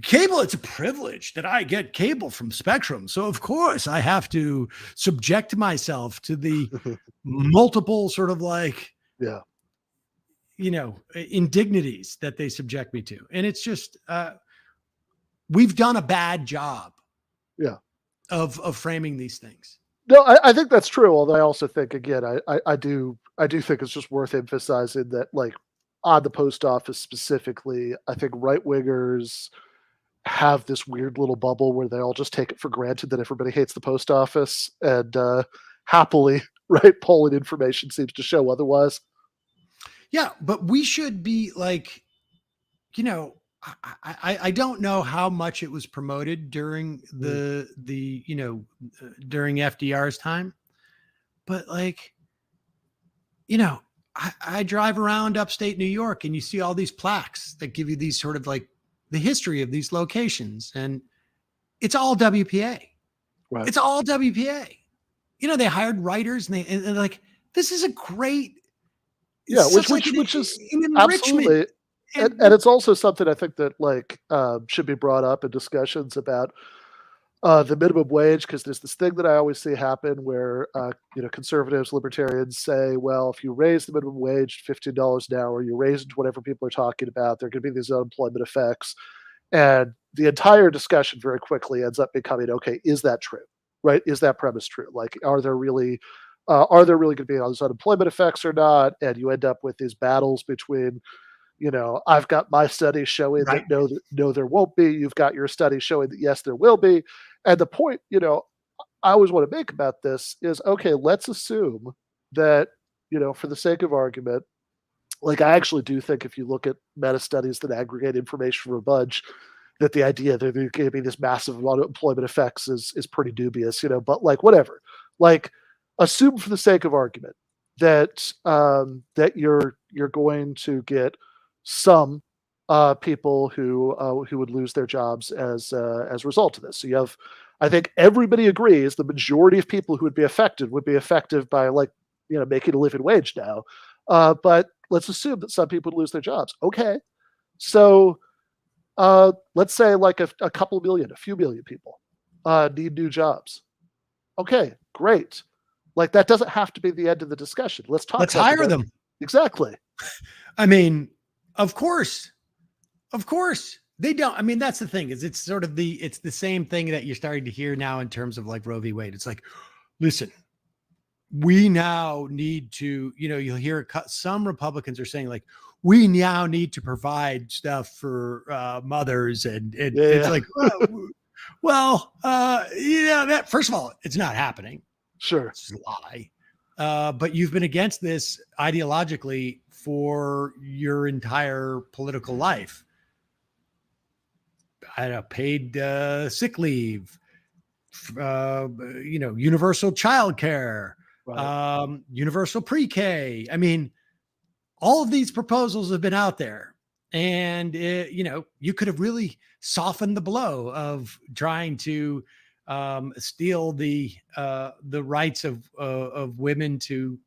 Cable, it's a privilege that I get cable from Spectrum. So of course I have to subject myself to the multiple sort of like, indignities that they subject me to. And it's just, we've done a bad job of framing these things. No, I think that's true. Although I also think, again, I do think it's just worth emphasizing that, like, on the post office specifically, I think right wingers have this weird little bubble where they all just take it for granted that everybody hates the post office, and happily, right, polling information seems to show otherwise. Yeah, but we should be like, you know, I don't know how much it was promoted during the you know, during FDR's time, but like, you know, I drive around upstate New York and you see all these plaques that give you these sort of like the history of these locations, and it's all WPA. Right. It's all WPA. You know, they hired writers and they're like, this is a great, Yeah, which like is an enrichment. absolutely, and it's also something I think that like should be brought up in discussions about the minimum wage, because there's this thing that I always see happen where you know, conservatives, libertarians say, well, if you raise the minimum wage to $15 an hour, you raise it to whatever people are talking about, there are going to be these unemployment effects, and the entire discussion very quickly ends up becoming, okay, is that true? Right? Is that premise true? Like, are there really going to be all these unemployment effects or not? And you end up with these battles between, you know, I've got my study showing Right. that no, there won't be. You've got your study showing that yes, there will be. And the point, you know, I always want to make about this is, okay, let's assume that, you know, for the sake of argument, like I actually do think if you look at meta studies that aggregate information from a bunch, that the idea that there's going to be this massive amount of employment effects is pretty dubious, you know, but like whatever, like assume for the sake of argument that that you're going to get some people who would lose their jobs as a result of this. So you have, I think everybody agrees the majority of people who would be affected by, like, you know, making a living wage now. But let's assume that some people would lose their jobs. Okay, so let's say like a couple million, a few million people need new jobs. Okay, great. Like that doesn't have to be the end of the discussion. Let's hire them. Exactly. I mean, of course they don't. I mean, that's the thing, is it's sort of it's the same thing that you're starting to hear now in terms of like Roe v. Wade. It's like, listen, we now need to, you know, you'll hear some Republicans are saying like, we now need to provide stuff for mothers. And it's like, well, you know, that first of all, it's not happening. Sure. It's a lie. But you've been against this ideologically for your entire political life. I don't know, paid sick leave, you know, universal childcare, right. Universal pre-K. I mean, all of these proposals have been out there, and you know, you could have really softened the blow of trying to steal the rights of women to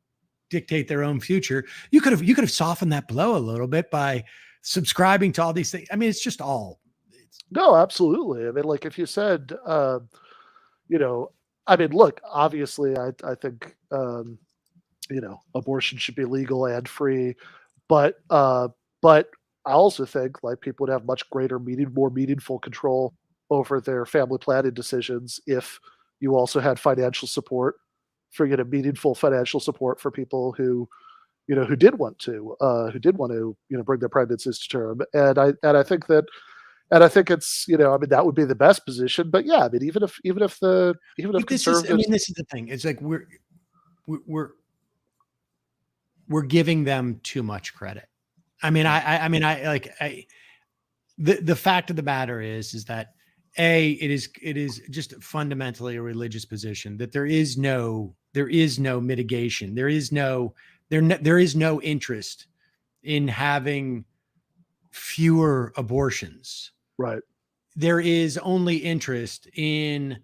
dictate their own future. You could have softened that blow a little bit by subscribing to all these things. I mean, it's just all. No, absolutely. I mean, like if you said, you know, I mean, look, obviously, I think, you know, abortion should be legal and free, but I also think like people would have much greater more meaningful control over their family planning decisions if you also had financial support for, you know, meaningful financial support for people who, you know, who did want to, you know, bring their pregnancies to term. And I think that. And I think it's, you know, I mean, that would be the best position. But yeah, I mean, even if conservatives, I mean, this is the thing. It's like we're giving them too much credit. I mean, the fact of the matter is that it is just fundamentally a religious position that there is no mitigation. There is no interest in having fewer abortions. Right. There is only interest in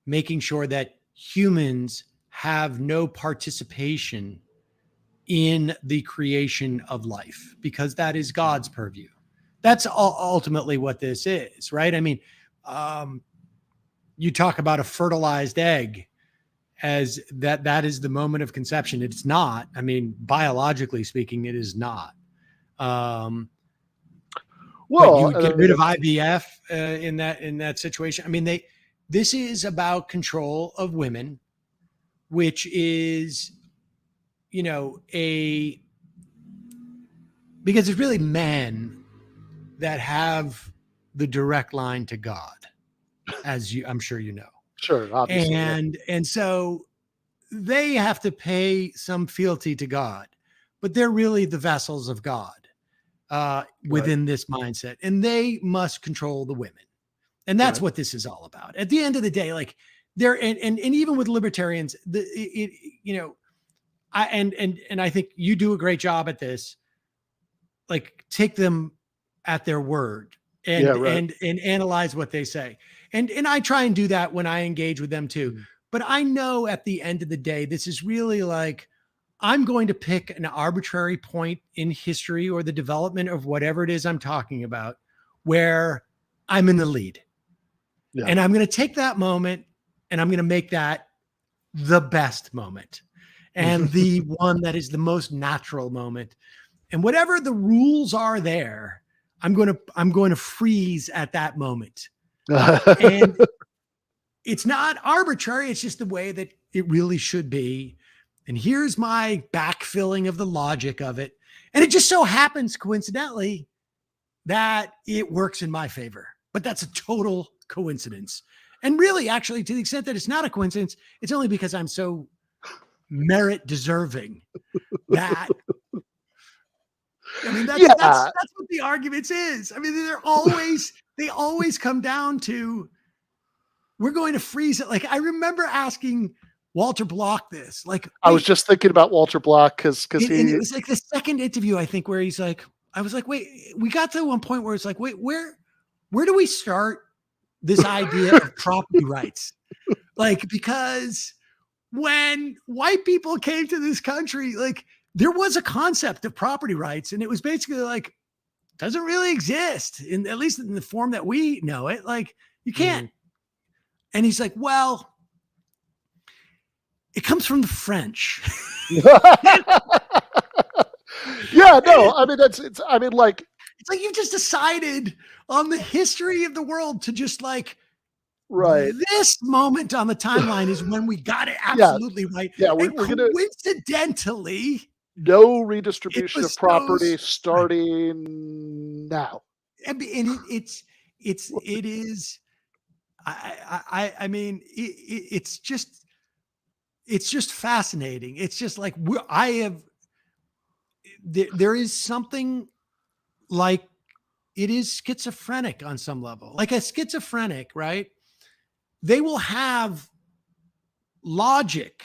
making sure that humans have no participation in the creation of life, because that is God's purview. That's ultimately what this is, right? I mean, you talk about a fertilized egg as that is the moment of conception. It's not. I mean, biologically speaking, it is not. Well, you get rid of IVF in that situation. I mean, this is about control of women, which is, you know, because it's really men that have the direct line to God, as I'm sure you know. Sure, obviously. And so they have to pay some fealty to God, but they're really the vessels of God within this mindset, and they must control the women. And that's what this is all about. At the end of the day, like they're, and even with libertarians, I think you do a great job at this. Like take them at their word and analyze what they say. And I try and do that when I engage with them too. But I know at the end of the day, this is really like, I'm going to pick an arbitrary point in history or the development of whatever it is I'm talking about where I'm in the lead. Yeah. And I'm going to take that moment and I'm going to make that the best moment and the one that is the most natural moment. And whatever the rules are there, I'm going to freeze at that moment. And it's not arbitrary. It's just the way that it really should be. And here's my backfilling of the logic of it. And it just so happens coincidentally that it works in my favor, but that's a total coincidence. And really, actually, to the extent that it's not a coincidence, it's only because I'm so merit deserving that, I mean, that's what the arguments is. I mean, they always come down to, we're going to freeze it. Like, I remember asking Walter Block this, like, I was just thinking about Walter Block because it was like the second interview, I think, where he's like, I was like, wait, we got to one point where it's like, wait, where do we start this idea of property rights? Like, because when white people came to this country, like there was a concept of property rights, and it was basically like, doesn't really exist at least in the form that we know it. Like you can't. And he's like, well, it comes from the French. Yeah, no, I mean, it's like you've just decided on the history of the world to just like, this moment on the timeline is when we got it absolutely right. Yeah, we're coincidentally, no redistribution of property starting now. I mean, it is. I mean, it's just fascinating. It's just like there is something like it is schizophrenic on some level. Like a schizophrenic, right? They will have logic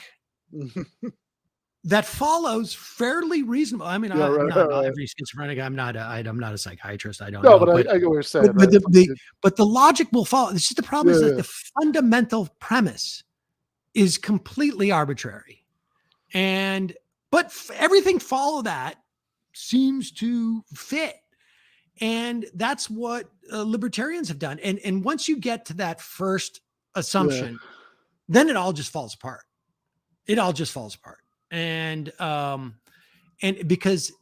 that follows fairly reasonable. I mean, not every schizophrenic. I'm not a psychiatrist. I don't know. But I get what you're saying. But the logic will follow. It's just the problem is that the fundamental premise is completely arbitrary, but everything follow that seems to fit, and that's what libertarians have done. And once you get to that first assumption, then it all just falls apart. It all just falls apart. And because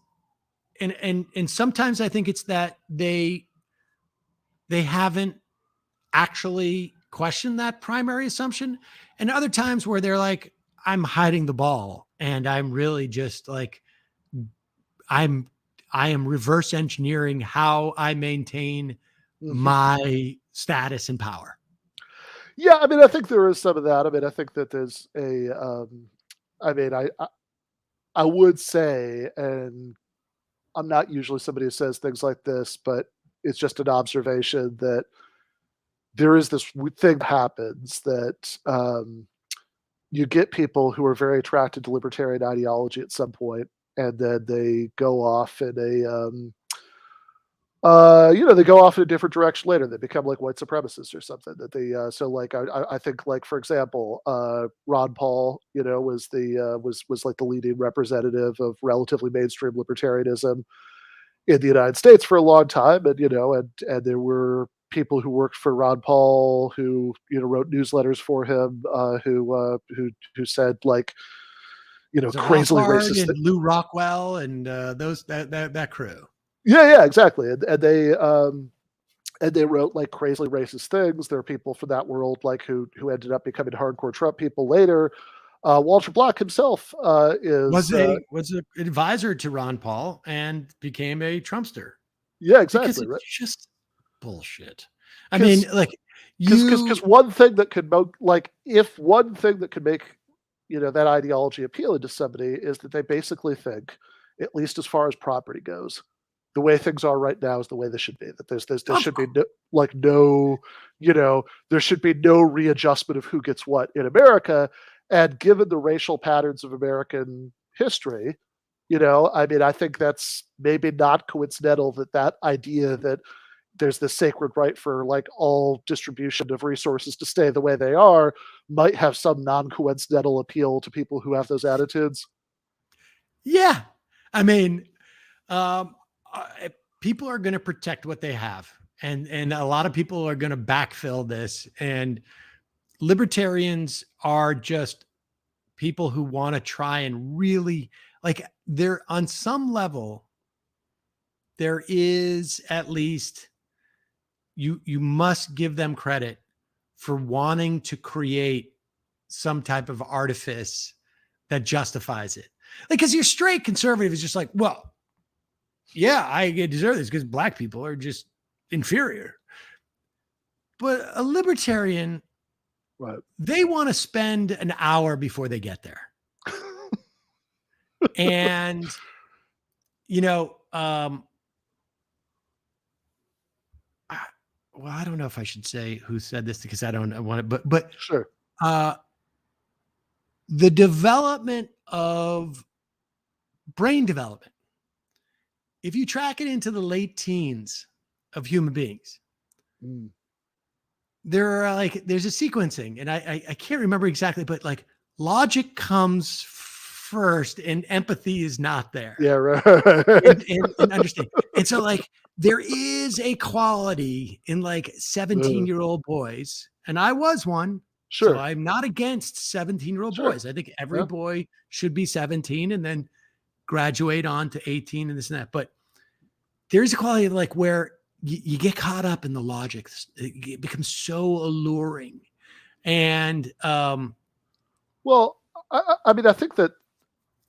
sometimes I think it's that they haven't actually questioned that primary assumption. And other times where they're like, I'm hiding the ball and I'm really just like, I am reverse engineering how I maintain my status and power. Yeah. I mean, I think there is some of that. I mean, I think that there's I would say, and I'm not usually somebody who says things like this, but it's just an observation that there is this thing that happens that you get people who are very attracted to libertarian ideology at some point, and then they go off in they go off in a different direction later. They become like white supremacists or something. That they I think, like, for example, Ron Paul, was like the leading representative of relatively mainstream libertarianism in the United States for a long time, and and there were people who worked for Ron Paul who wrote newsletters for him who said, like, crazily racist and Lou Rockwell and that crew. Yeah, exactly. And they wrote like crazily racist things. There are people from that world like who ended up becoming hardcore Trump people later. Walter Block himself was an advisor to Ron Paul and became a Trumpster. Yeah, exactly. Right. bullshit. I mean, like, because one thing that could if one thing that could make that ideology appealing to somebody is that they basically think, at least as far as property goes, the way things are right now is the way they should be. That there should be there should be no readjustment of who gets what in America. And given the racial patterns of American history, I mean, I think that's maybe not coincidental that idea that there's this sacred right for like all distribution of resources to stay the way they are might have some non-coincidental appeal to people who have those attitudes. Yeah. I mean, people are going to protect what they have. And a lot of people are going to backfill this. And libertarians are just people who want to try and really, like, they're on some level, there is at least, you must give them credit for wanting to create some type of artifice that justifies it. Like, because your straight conservative is just like, well, yeah, I deserve this because black people are just inferior. But a libertarian, right, they want to spend an hour before they get there. And, well, I don't know if I should say who said this because I don't want it, but sure. The development of brain development, if you track it into the late teens of human beings, there's a sequencing, and I can't remember exactly, but like logic comes first and empathy is not there. Yeah, right. and understand. And so like there is a quality in like 17-year-old boys, and I was one. Sure. So I'm not against 17-year-old boys. I think every boy should be 17 and then graduate on to 18 and this and that. But there's a quality like where you get caught up in the logic. It becomes so alluring. And well, I mean, I think that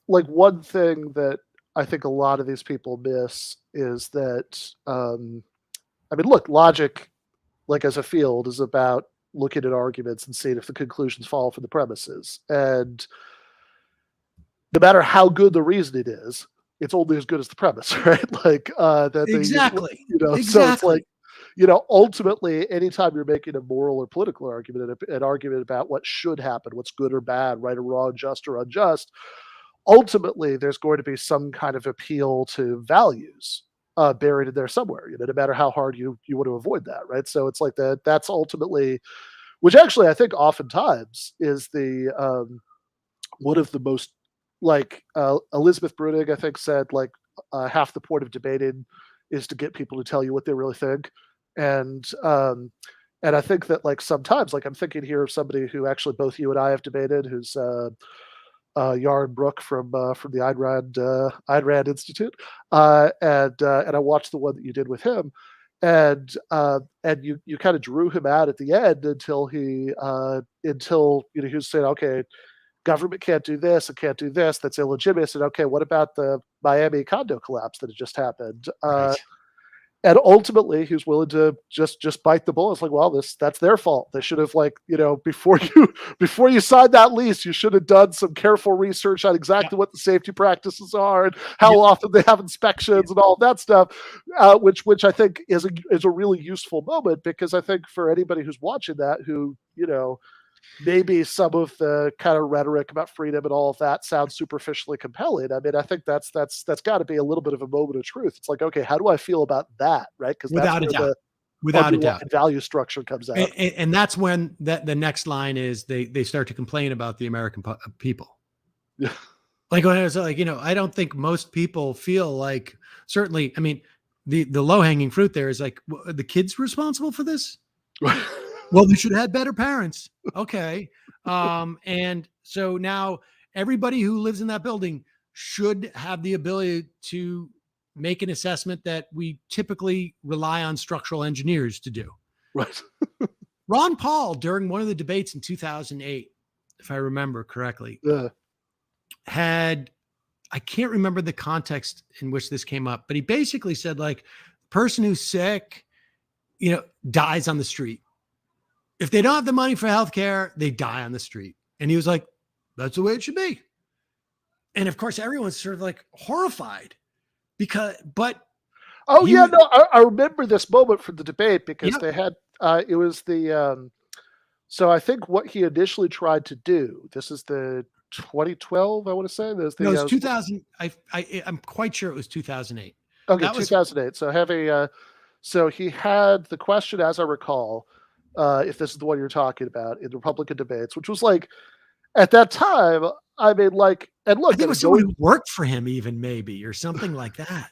like one thing that I think a lot of these people miss is that, I mean, look, logic, like as a field, is about looking at arguments and seeing if the conclusions follow from the premises. And no matter how good the reasoning is, it's only as good as the premise, right? Like exactly. So it's like, ultimately, anytime you're making a moral or political argument, an argument about what should happen, what's good or bad, right or wrong, just or unjust, ultimately there's going to be some kind of appeal to values buried in there somewhere, no matter how hard you want to avoid that, right? So it's like that's ultimately, which actually I think oftentimes is the one of the most, like Elizabeth Brunig, I think, said like half the point of debating is to get people to tell you what they really think. And I think that like sometimes, like I'm thinking here of somebody who actually both you and I have debated, who's Yaron Brook from the Ayn Rand Institute, and I watched the one that you did with him, and you kind of drew him out at the end until he was saying, okay, government can't do this and can't do this, that's illegitimate. And okay, what about the Miami condo collapse that had just happened? Right. And ultimately, he was willing to just bite the bullet. It's like, well, that's their fault. They should have, like, before you signed that lease, you should have done some careful research on exactly what the safety practices are and how often they have inspections and all that stuff. Which I think is a really useful moment, because I think for anybody who's watching that, who maybe some of the kind of rhetoric about freedom and all of that sounds superficially compelling. I mean, I think that's got to be a little bit of a moment of truth. It's like, okay, how do I feel about that, right? Because without a doubt, value structure comes out, and that's when the next line is they start to complain about the American people. Yeah. Like when I was like, I don't think most people feel like, certainly, I mean, the low hanging fruit there is like, the kid's responsible for this. Well, they should have had better parents. Okay. And so now everybody who lives in that building should have the ability to make an assessment that we typically rely on structural engineers to do. Right. Ron Paul, during one of the debates in 2008, if I remember correctly, I can't remember the context in which this came up, but he basically said, like, person who's sick, dies on the street. If they don't have the money for healthcare, they die on the street. And he was like, that's the way it should be. And of course, everyone's sort of like horrified I remember this moment from the debate because they had, it was the, so I think what he initially tried to do, this is the 2012, I want to say. No, it was 2000. I'm quite sure it was 2008. Okay, 2008. So he had the question, as I recall, if this is the one you're talking about, in the Republican debates, which was like, at that time, I mean, like, and look, I think it was someone who worked for him, even maybe, or something like that.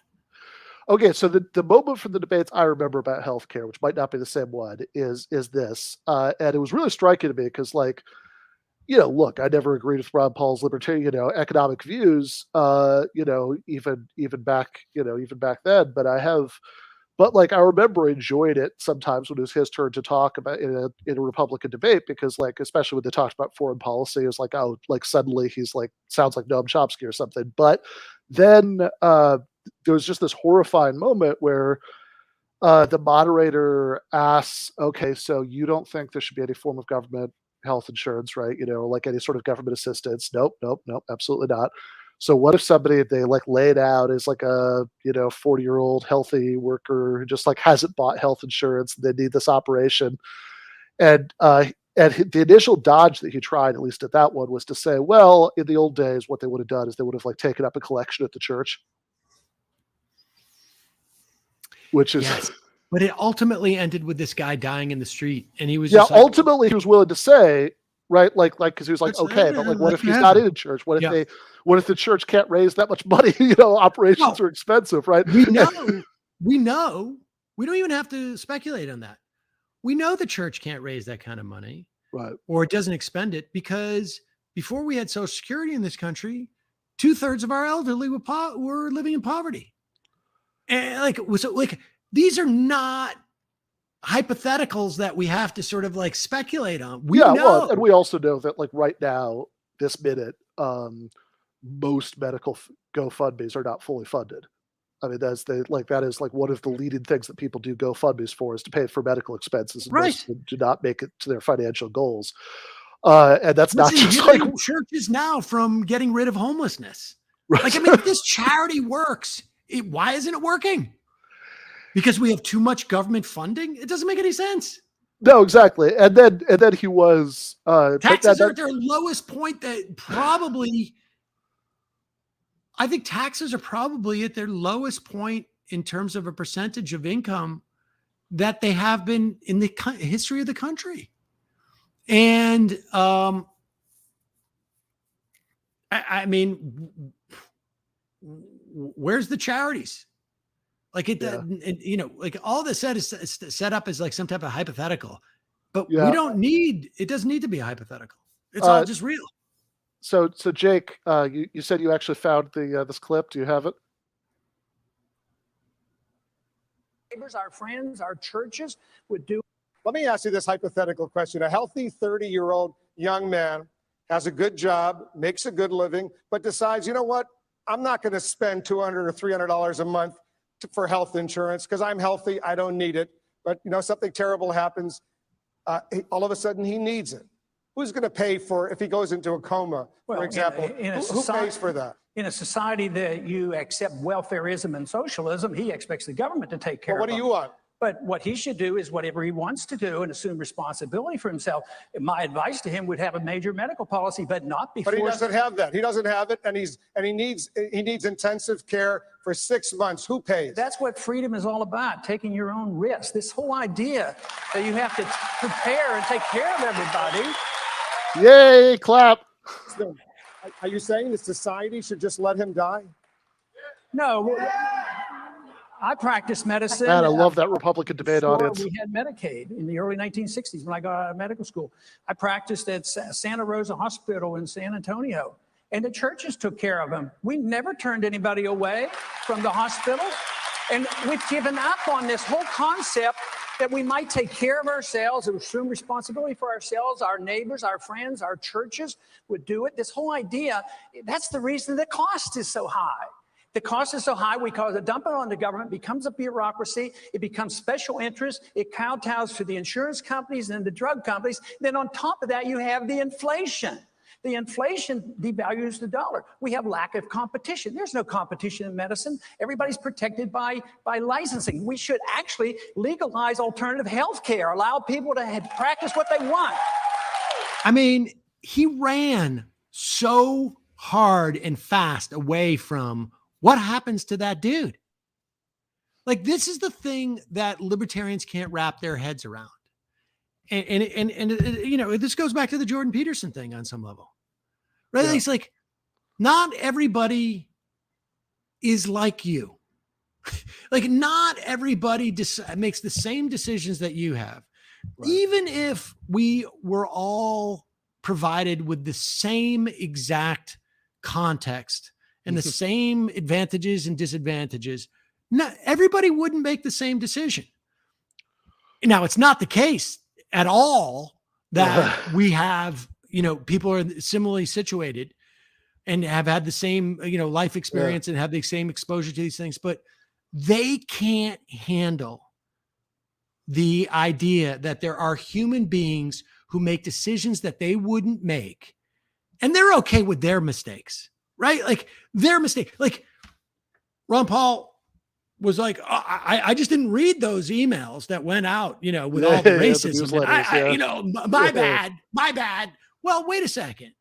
Okay, so the moment from the debates I remember about healthcare, which might not be the same one, is this, and it was really striking to me because, like, look, I never agreed with Ron Paul's libertarian, economic views, even back then, but like I remember enjoying it sometimes when it was his turn to talk about in a Republican debate because, like, especially when they talked about foreign policy, it was like, oh, like suddenly he's like sounds like Noam Chomsky or something. But then there was just this horrifying moment where the moderator asks, okay, so you don't think there should be any form of government health insurance, right? Like any sort of government assistance? Nope, absolutely not. So what if somebody, they like lay it out as like a 40-year-old healthy worker who just like hasn't bought health insurance, they need this operation, and the initial dodge that he tried, at least at that one, was to say, well, in the old days, what they would have done is they would have like taken up a collection at the church. Which is, yes. But it ultimately ended with this guy dying in the street, and he was ultimately he was willing to say, right, like because he was like, okay, but like, what if he's not in church? What if the church can't raise that much money? Operations are expensive, right? We know. We don't even have to speculate on that. We know the church can't raise that kind of money, right? Or it doesn't expend it, because before we had Social Security in this country, 2/3 of our elderly were living in poverty. And these are not hypotheticals that we have to sort of like speculate on. We know. Well, and we also know that like right now, this minute, most medical GoFundMes are not fully funded. I mean, that is one of the leading things that people do GoFundMes for, is to pay for medical expenses, and most of them do not make it to their financial goals. And that's not just like churches now from getting rid of homelessness. Right. Like, I mean, if this charity works, why isn't it working? Because we have too much government funding? It doesn't make any sense. No, exactly. And then he was taxes are at their lowest point. That probably, I think taxes are probably at their lowest point in terms of a percentage of income that they have been in the history of the country. And I mean, where's the charities? Like like all this is set up as like some type of hypothetical, but we don't need, it doesn't need to be a hypothetical. It's all just real. So Jake, you said you actually found this clip. Do you have it? Neighbors, our friends, our churches would do. Let me ask you this hypothetical question. A healthy 30-year-old young man has a good job, makes a good living, but decides, you know what? I'm not going to spend $200 or $300 a month for health insurance because I'm healthy. I don't need it. But, something terrible happens. All of a sudden, he needs it. Who's going to pay for if he goes into a coma, for example? Who pays for that? In a society that you accept welfareism and socialism, he expects the government to take care of him. What do you want? But what he should do is whatever he wants to do and assume responsibility for himself. My advice to him would have a major medical policy, but not before. But he doesn't have that. He doesn't have it, and he needs intensive care for 6 months. Who pays? That's what freedom is all about, taking your own risk. This whole idea that you have to prepare and take care of everybody. Yay, clap. So, are you saying that society should just let him die? No. I practiced medicine. Man, I love that Republican debate audience. We had Medicaid in the early 1960s when I got out of medical school. I practiced at Santa Rosa Hospital in San Antonio, and the churches took care of them. We never turned anybody away from the hospital, and we've given up on this whole concept that we might take care of ourselves and assume responsibility for ourselves, our neighbors, our friends, our churches would do it. This whole idea, that's the reason the cost is so high. The cost is so high, we cause it, dump it on the government, becomes a bureaucracy, it becomes special interest, it kowtows to the insurance companies and the drug companies. Then on top of that, you have the inflation. The inflation devalues the dollar. We have lack of competition. There's no competition in medicine. Everybody's protected by licensing. We should actually legalize alternative health care, allow people to practice what they want. I mean, he ran so hard and fast away from what happens to that dude. Like, this is the thing that libertarians can't wrap their heads around. And you know, this goes back to the Jordan Peterson thing on some level, right? Yeah. It's like, not everybody is like you. Like, not everybody makes the same decisions that you have. Right. Even if we were all provided with the same exact context and the same advantages and disadvantages, not everybody wouldn't make the same decision. Now, it's not the case at all that we have, you know, people are similarly situated and have had the same, you know, life experience and have the same exposure to these things, but they can't handle the idea that there are human beings who make decisions that they wouldn't make, and they're okay with their mistakes, right? Like, their mistake. Like, Ron Paul was like, oh, I just didn't read those emails that went out, you know, with all the racism. You know, my bad. Well, wait a second.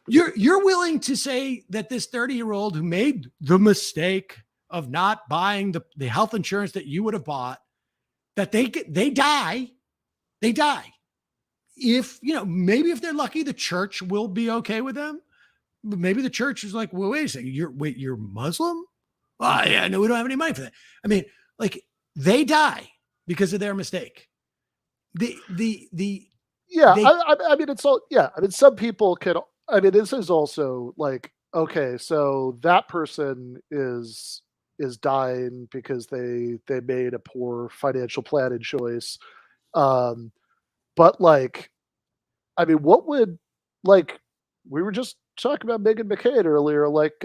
You're willing to say that this 30-year-old who made the mistake of not buying the health insurance that you would have bought, that they die. If, you know, maybe if they're lucky, the church will be okay with them. But maybe the church is like, well, wait a second, you're Muslim? Oh, yeah, no, we don't have any money for that. I mean, like, they die because of their mistake. I mean, it's all, I mean, some people can, I mean, this is also like, okay, so that person is dying because they made a poor financial planning choice. But like, I mean, what would, like, we were just talking about Meghan McCain earlier, like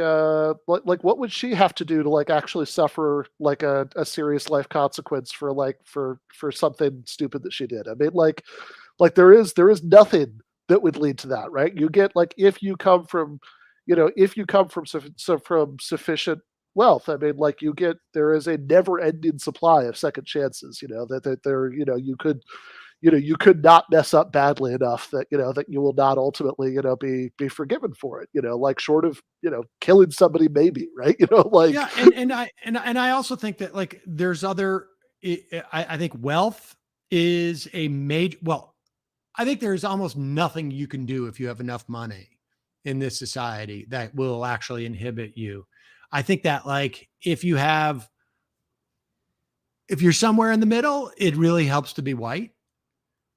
what would she have to do to like actually suffer like a serious life consequence for something stupid that she did? I mean, like there is nothing that would lead to that, right? You get, like, if you come from sufficient wealth, I mean, like, there is a never ending supply of second chances, you know, that there, you know, you could not mess up badly enough that, you know, that you will not ultimately, you know, be forgiven for it, you know, like, short of, you know, killing somebody, maybe, right? You know, like, yeah. And I also think that, like, there's other, I think wealth is a major, well, I think there's almost nothing you can do if you have enough money in this society that will actually inhibit you. I think that, like, if you're somewhere in the middle, it really helps to be white.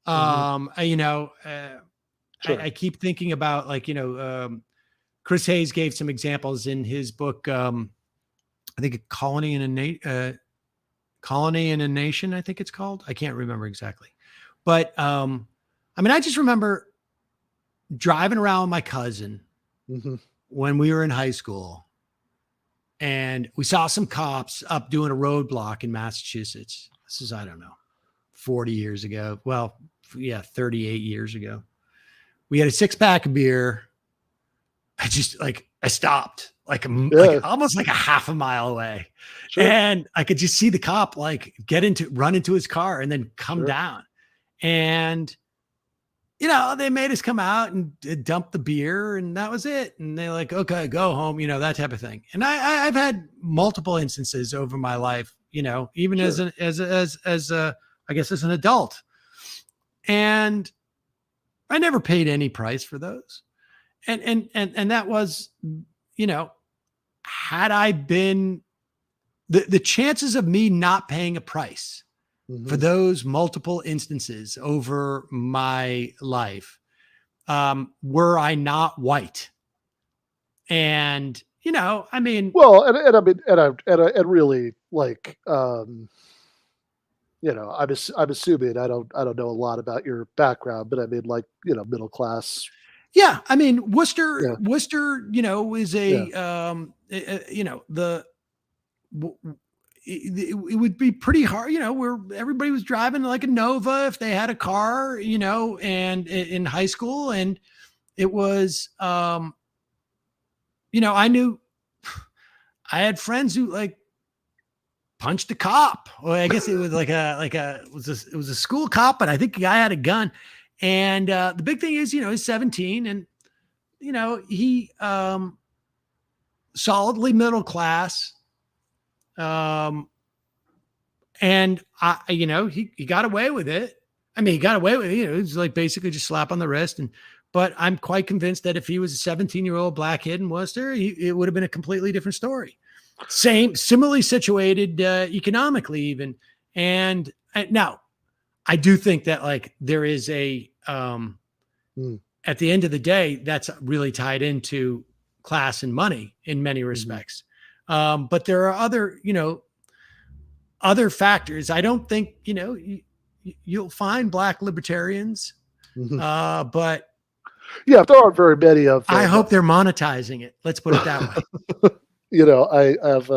You know, sure. I keep thinking about, like, you know, Chris Hayes gave some examples in his book. I think Colony in a Nation, I think it's called. I can't remember exactly, but I mean, I just remember driving around with my cousin when we were in high school, and we saw some cops up doing a roadblock in Massachusetts. This is, I don't know, 40 years ago. Well, yeah, 38 years ago. We had a 6-pack of beer. I stopped like almost like a half a mile away. Sure. And I could just see the cop, like, run into his car and then come down. And, you know, they made us come out and dump the beer, and that was it. And they're like, okay, go home, you know, that type of thing. And I've had multiple instances over my life, you know, even as I guess as an adult. And I never paid any price for those. And that was, you know, had I been, the chances of me not paying a price for those multiple instances over my life, were I not white. And, you know, I mean, well, and really, like, you know, I'm assuming, I don't know a lot about your background, but I mean, like, you know, middle class Yeah, I mean Worcester. Yeah. Worcester, is a it would be pretty hard, where everybody was driving like a Nova if they had a car, and in high school, and it was, I knew I had friends who like punched a cop. Well, I guess it was it was a school cop, but I think the guy had a gun. And the big thing is, he's 17 and, he solidly middle class. And he got away with it. I mean, he got away with it. It was like basically just slap on the wrist. But I'm quite convinced that if he was a 17-year-old black kid in Worcester, it would have been a completely different story. Similarly situated economically even. And now I do think that like there is at the end of the day, that's really tied into class and money in many respects. But there are other factors. I don't think, you'll find black libertarians, but yeah, there aren't very many of them. I hope they're monetizing it. Let's put it that way. I have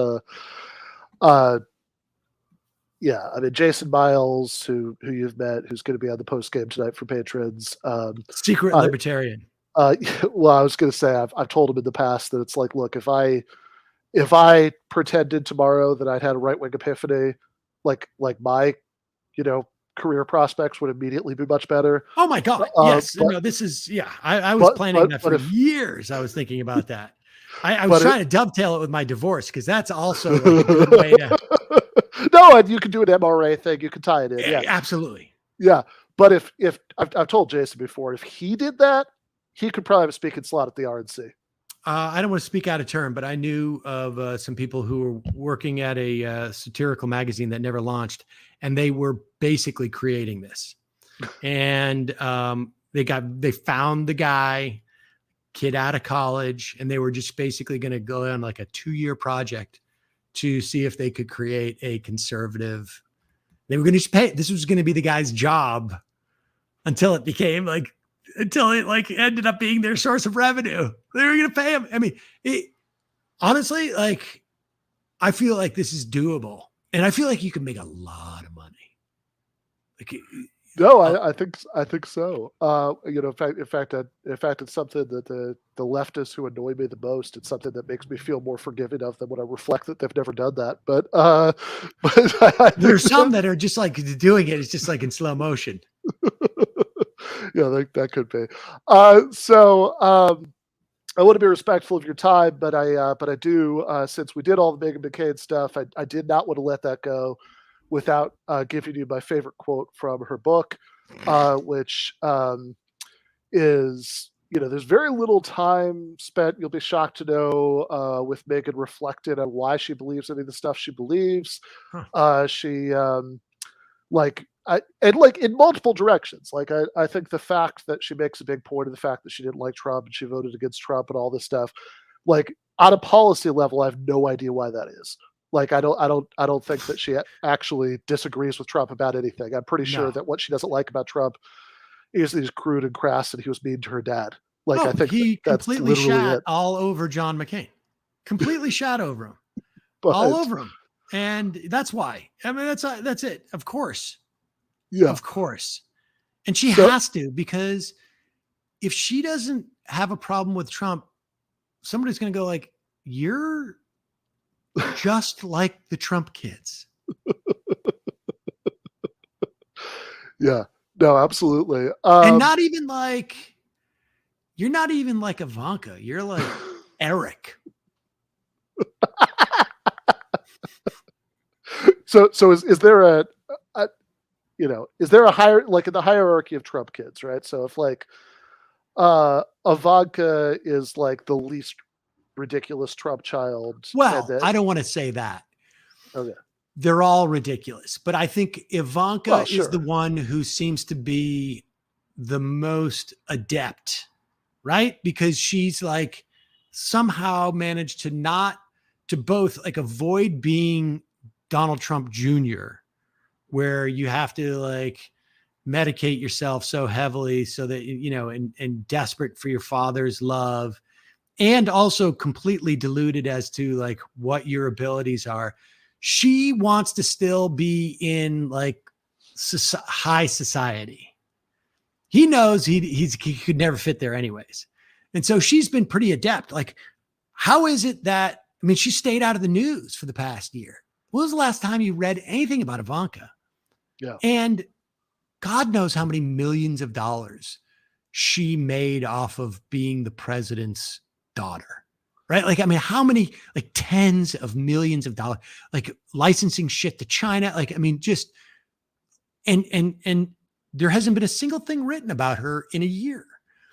I mean, Jason Myles, who you've met, who's going to be on the post game tonight for patrons. Secret libertarian. Well, I was going to say, I've told him in the past that it's like, look, if I pretended tomorrow that I'd had a right wing epiphany, like my, career prospects would immediately be much better. Oh my God. Yes. This is, I was planning that for years. I was thinking about that. I was trying to dovetail it with my divorce because that's also like a good way to. No, and you can do an MRA thing. You can tie it in. Yeah, absolutely. Yeah. But if I've told Jason before, if he did that, he could probably have a speaking slot at the RNC. I don't want to speak out of turn, but I knew of some people who were working at a satirical magazine that never launched, and they were basically creating this. And they found the guy, kid out of college, and they were just basically going to go on like a 2-year project to see if they could create a conservative. They were going to just pay. This was going to be the guy's job until it became until it ended up being their source of revenue. They were going to pay him. I mean, honestly, I feel like this is doable, and I feel like you can make a lot of money. No, I think so. In fact, it's something that the leftists who annoy me the most. It's something that makes me feel more forgiving of them when I reflect that they've never done that. But there's some that are just like doing it. It's just like in slow motion. Yeah, that could be. I want to be respectful of your time, but I do. Since we did all the Meghan McCain stuff, I did not want to let that go without giving you my favorite quote from her book, which is, there's very little time spent, you'll be shocked to know, with Meghan reflecting on why she believes any of the stuff she believes. She, in multiple directions. I think the fact that she makes a big point of the fact that she didn't like Trump and she voted against Trump and all this stuff, on a policy level, I have no idea why that is. I don't think that she actually disagrees with Trump about anything. I'm pretty sure that what she doesn't like about Trump is that he's crude and crass and he was mean to her dad. I think he that's completely shat it. all over John McCain. Completely shat over him. All over him. And that's why. I mean, that's it. Of course. Yeah. Of course. And she has to, because if she doesn't have a problem with Trump, somebody's going to go you're just like the Trump kids. Yeah, no, absolutely. And not even you're not even like Ivanka. You're like Eric. So is there is there a higher, in the hierarchy of Trump kids, right? So if Ivanka is the least ridiculous Trump child. Well, I don't want to say that. Okay. They're all ridiculous, but I think Ivanka is the one who seems to be the most adept, right? Because she's somehow managed to both avoid being Donald Trump Jr., where you have to medicate yourself so heavily so that, you know, and desperate for your father's love, and also completely deluded as to like what your abilities are. She wants to still be in like high society. He knows he could never fit there anyways. And so she's been pretty adept. Like, how is it that, I mean, she stayed out of the news for the past year. When was the last time you read anything about Ivanka? Yeah. And God knows how many millions of dollars she made off of being the president's daughter, right? Like, I mean, how many, like tens of millions of dollars, like licensing shit to China. Like, I mean, just, and there hasn't been a single thing written about her in a year.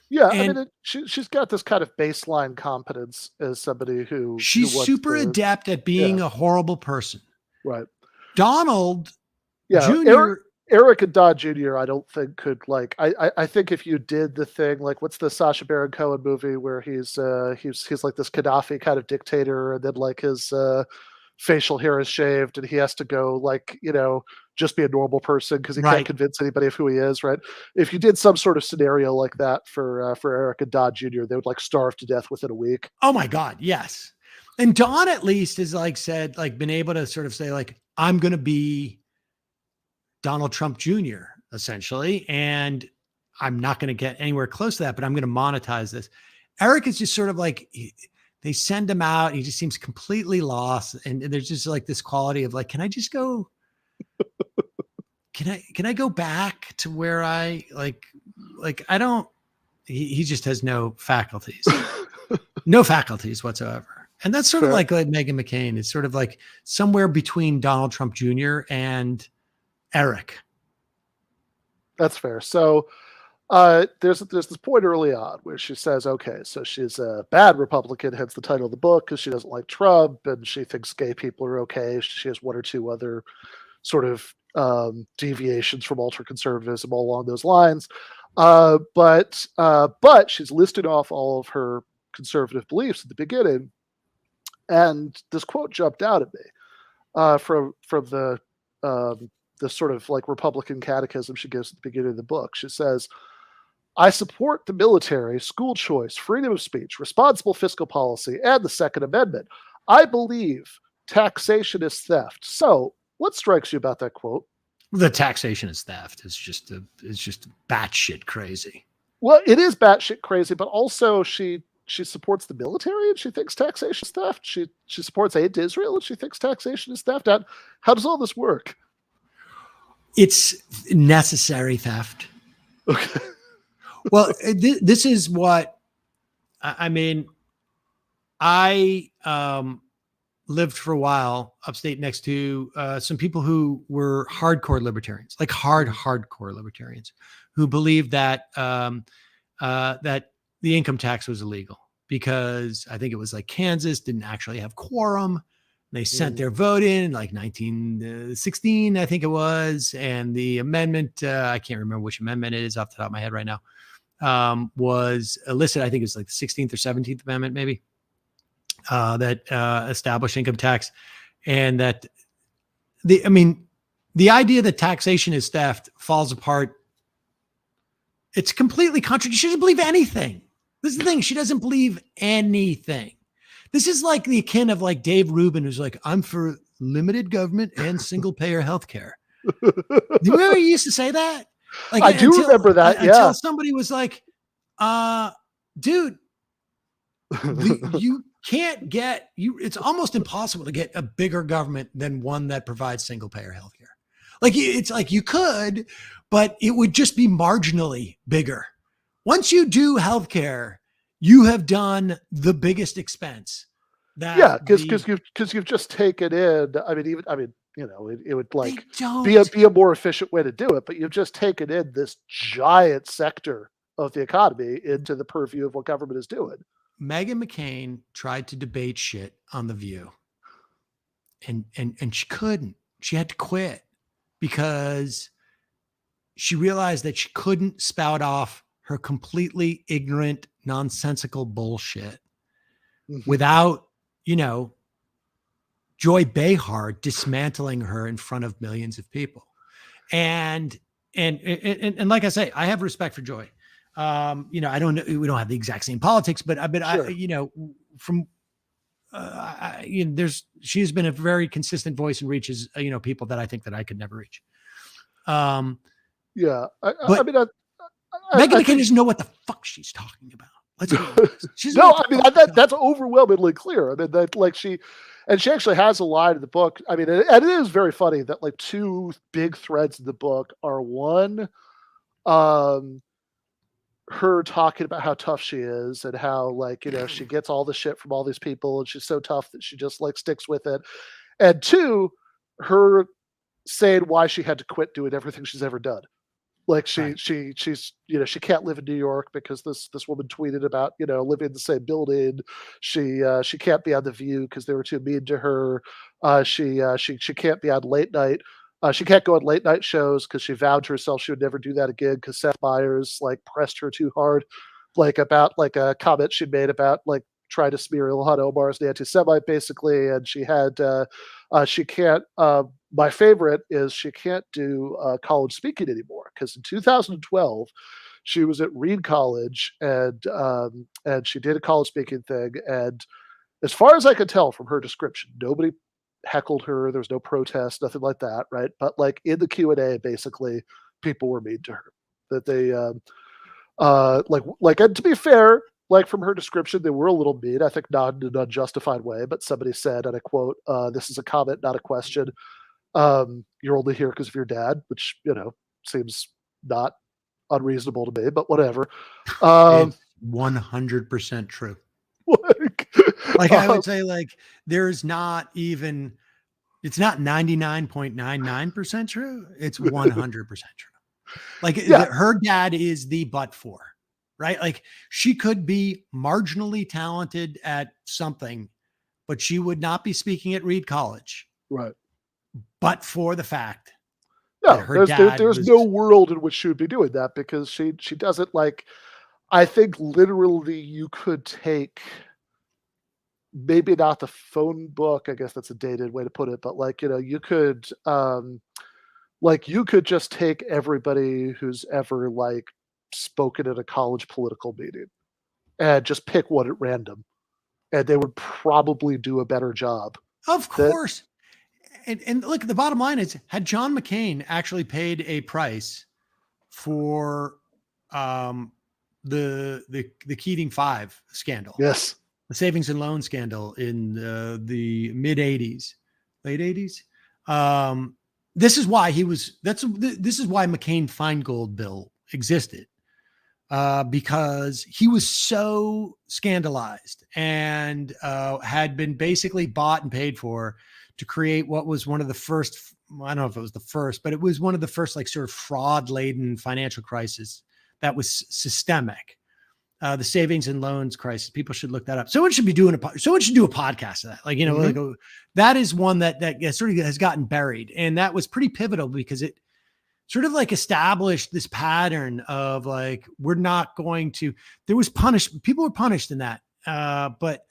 Yeah, and I mean, she's got this kind of baseline competence as somebody who she's super adept at being a horrible person. Right. Donald Jr. Eric and Don Jr. I don't think could like. I think if you did the thing like, what's the Sacha Baron Cohen movie where he's like this Gaddafi kind of dictator, and then like his facial hair is shaved and he has to go like, you know, just be a normal person because he can't convince anybody of who he is, right? If you did some sort of scenario like that for Eric and Don Jr., they would like starve to death within a week. Oh my God, yes. And Don at least has like said, like been able to sort of say like, I'm going to be Donald Trump Jr. essentially, and I'm not going to get anywhere close to that, but I'm going to monetize this. Eric is just sort of like, they send him out. He just seems completely lost. And there's just like this quality of like, can I just go, can I go back to where I like I don't, he just has no faculties, no faculties whatsoever. And that's sort of like Meghan McCain. It's sort of like somewhere between Donald Trump Jr. and Eric. That's fair. So there's this point early on where she says, okay, so she's a bad Republican, hence the title of the book, because she doesn't like Trump and she thinks gay people are okay. She has one or two other sort of deviations from ultra-conservatism all along those lines. But she's listed off all of her conservative beliefs at the beginning. And this quote jumped out at me from the sort of like Republican catechism she gives at the beginning of the book. She says, I support the military, school choice, freedom of speech, responsible fiscal policy, and the Second Amendment. I believe taxation is theft. So what strikes you about that quote? The taxation is theft. It's just batshit crazy. Well, it is batshit crazy, but also she supports the military and she thinks taxation is theft. She supports aid to Israel and she thinks taxation is theft. How does all this work? It's necessary theft. Okay. Well, this is what I mean. I lived for a while upstate next to some people who were hardcore libertarians, like hardcore libertarians, who believed that that the income tax was illegal because I think it was like Kansas didn't actually have quorum. They sent their vote in like 1916, I think it was. And the amendment, I can't remember which amendment it is off the top of my head right now, was listed. I think it's like the 16th or 17th amendment, maybe, that established income tax. And that the idea that taxation is theft falls apart. It's completely contradictory. She doesn't believe anything. This is the thing. She doesn't believe anything. This is like the akin of like Dave Rubin, who's like, I'm for limited government and single payer healthcare. Do you remember he used to say that? Like, I do remember that. Until somebody was like, dude, you can't get it's almost impossible to get a bigger government than one that provides single payer healthcare. Like, it's like you could, but it would just be marginally bigger. Once you do healthcare, you have done the biggest expense. Because you've just taken in. It would like be a more efficient way to do it, but you've just taken in this giant sector of the economy into the purview of what government is doing. Meghan McCain tried to debate shit on The View, and she couldn't. She had to quit because she realized that she couldn't spout off her completely ignorant, nonsensical bullshit without, Joy Behar dismantling her in front of millions of people. And and like I say, I have respect for Joy. You know, I don't know, we don't have the exact same politics, but I, you know, from, you know, she's been a very consistent voice and reaches, you know, people that I think that I could never reach. Yeah. I mean, Meghan McCain doesn't know what the fuck she's talking about. Let's go. No, I mean, that's overwhelmingly clear. I mean, that like she actually has a line in the book. I mean, and it is very funny that like two big threads in the book are one, her talking about how tough she is and how like, you know, she gets all the shit from all these people and she's so tough that she just like sticks with it. And two, her saying why she had to quit doing everything she's ever done. Like she's, you know, she can't live in New York because this woman tweeted about, you know, living in the same building. She can't be on The View because they were too mean to her. She can't be on late night. She can't go on late night shows because she vowed to herself she would never do that again because Seth Meyers like pressed her too hard, like about like a comment she made about like trying to smear Ilhan Omar as an anti-Semite basically, and she had she can't. My favorite is she can't do college speaking anymore because in 2012 she was at Reed College and she did a college speaking thing, and as far as I could tell from her description, nobody heckled her. There was no protest, nothing like that, right? But like in the Q&A, basically, people were mean to her. That they like, and to be fair, like from her description, they were a little mean. I think not in an unjustified way, but somebody said, and I quote, "This is a comment, not a question. You're only here because of your dad," which, you know, seems not unreasonable to me, but whatever. It's 100% true. Like I would say, like there's not even, it's not 99.99% true. It's 100% true. Like her dad is the but for, right? Like she could be marginally talented at something, but she would not be speaking at Reed College. Right. But for the fact that there's no world in which she would be doing that because she doesn't like, I think literally you could take, maybe not the phone book, I guess that's a dated way to put it, but like, you know, you could just take everybody who's ever like spoken at a college political meeting and just pick one at random and they would probably do a better job. Of course. And look, the bottom line is, had John McCain actually paid a price for the Keating 5 scandal, yes, the savings and loan scandal in the mid 80s, late 80s. This is why this is why McCain-Feingold bill existed, because he was so scandalized and had been basically bought and paid for to create what was one of the first, I don't know if it was the first, but it was one of the first like sort of fraud-laden financial crisis that was systemic. The savings and loans crisis. People should look that up. Someone should do a podcast of that. Like, you know, like that is one that sort of has gotten buried. And that was pretty pivotal because it sort of like established this pattern of like, we're not going to, people were punished in that. But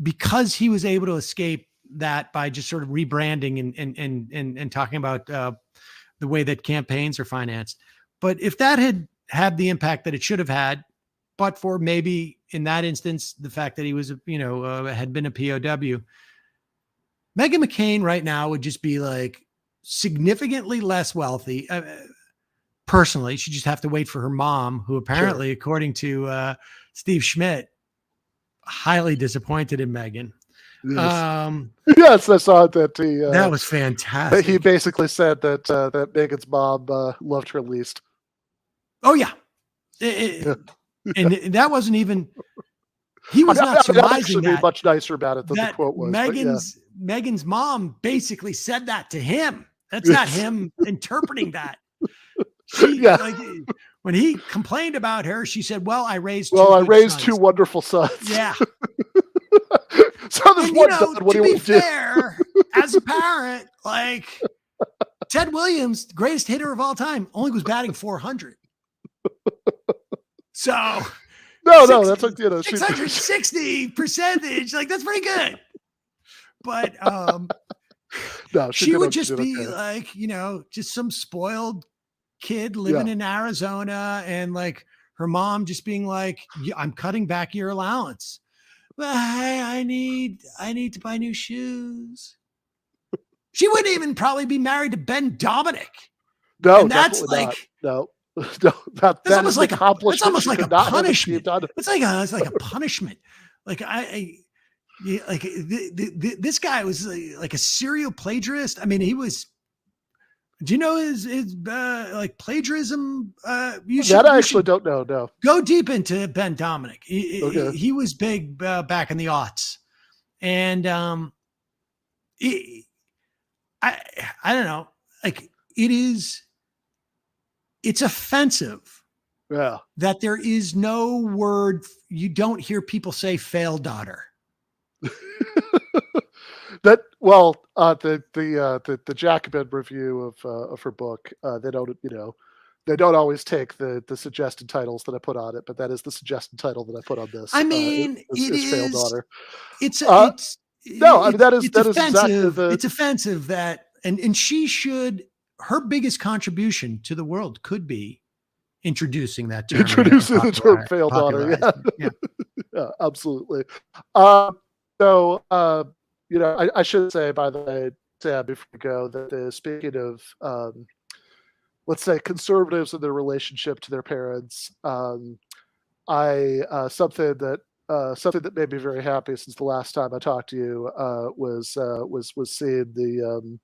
because he was able to escape that by just sort of rebranding and talking about the way that campaigns are financed. But if that had the impact that it should have had, but for maybe in that instance, the fact that he was, you know, had been a POW, Meghan McCain right now would just be like significantly less wealthy. Personally, she'd just have to wait for her mom, who apparently, according to Steve Schmidt, highly disappointed in Meghan. Yes, I saw that. That was fantastic. He basically said that Meghan's mom loved her least. Oh yeah, and that wasn't even. He was not surmising that. Much nicer about it than the quote was. Meghan's mom basically said that to him. That's not him interpreting that. Like, when he complained about her, she said, "Well, I raised two wonderful sons." Yeah. So there's one son. What to be fair, as a parent, like Ted Williams, greatest hitter of all time, only was batting 400. So no, that's like, you know, 660 percentage, like that's pretty good. But no, she would just be like, you know, just some spoiled kid living in Arizona, and like her mom just being like, I'm cutting back your allowance. But I need to buy new shoes. She wouldn't even probably be married to Ben Dominic. No, and that's definitely like not. No, that almost like accomplishment. It's almost like a punishment. It's like a punishment. Like this guy was like a serial plagiarist. I mean, he was. Do you know his like plagiarism? I actually don't know. No, go deep into Ben Dominic. He was big back in the aughts, and I don't know. Like it's offensive. Yeah, that there is no word. You don't hear people say "fail daughter." the Jacobin review of her book, they don't always take the suggested titles that I put on it, but that is the suggested title that I put on this. I mean, it is fail daughter. That is offensive. It's offensive that and she should. Her biggest contribution to the world could be introducing that term. Introducing the term "fail daughter." Yeah. Yeah, absolutely. I should say, by the way, Sam, before we go, that speaking of, let's say, conservatives and their relationship to their parents, something that made me very happy since the last time I talked to you was seeing the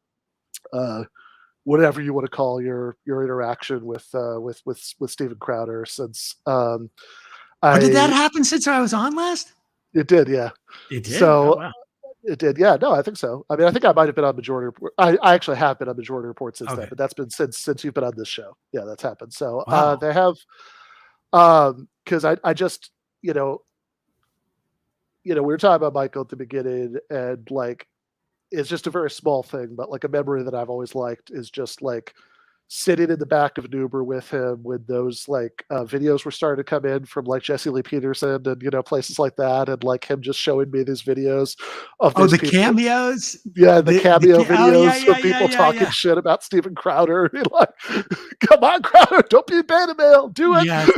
whatever you want to call your interaction with Steven Crowder since. Did that happen since I was on last? It did, yeah. It did. So, oh, wow. It did, yeah. No, I think so. I mean, I think I might have been on Majority Report. I actually have been on Majority Report since then, but that's been since you've been on this show. Yeah, that's happened. So wow. They have, because I just we were talking about Michael at the beginning, and like it's just a very small thing, but like a memory that I've always liked is just like sitting in the back of an Uber with him when those like videos were starting to come in from like Jesse Lee Peterson and places like that, and like him just showing me these videos of the cameos. Yeah, the cameo videos of people talking shit about Steven Crowder. Like, come on, Crowder, don't be a beta male, do it. Yes.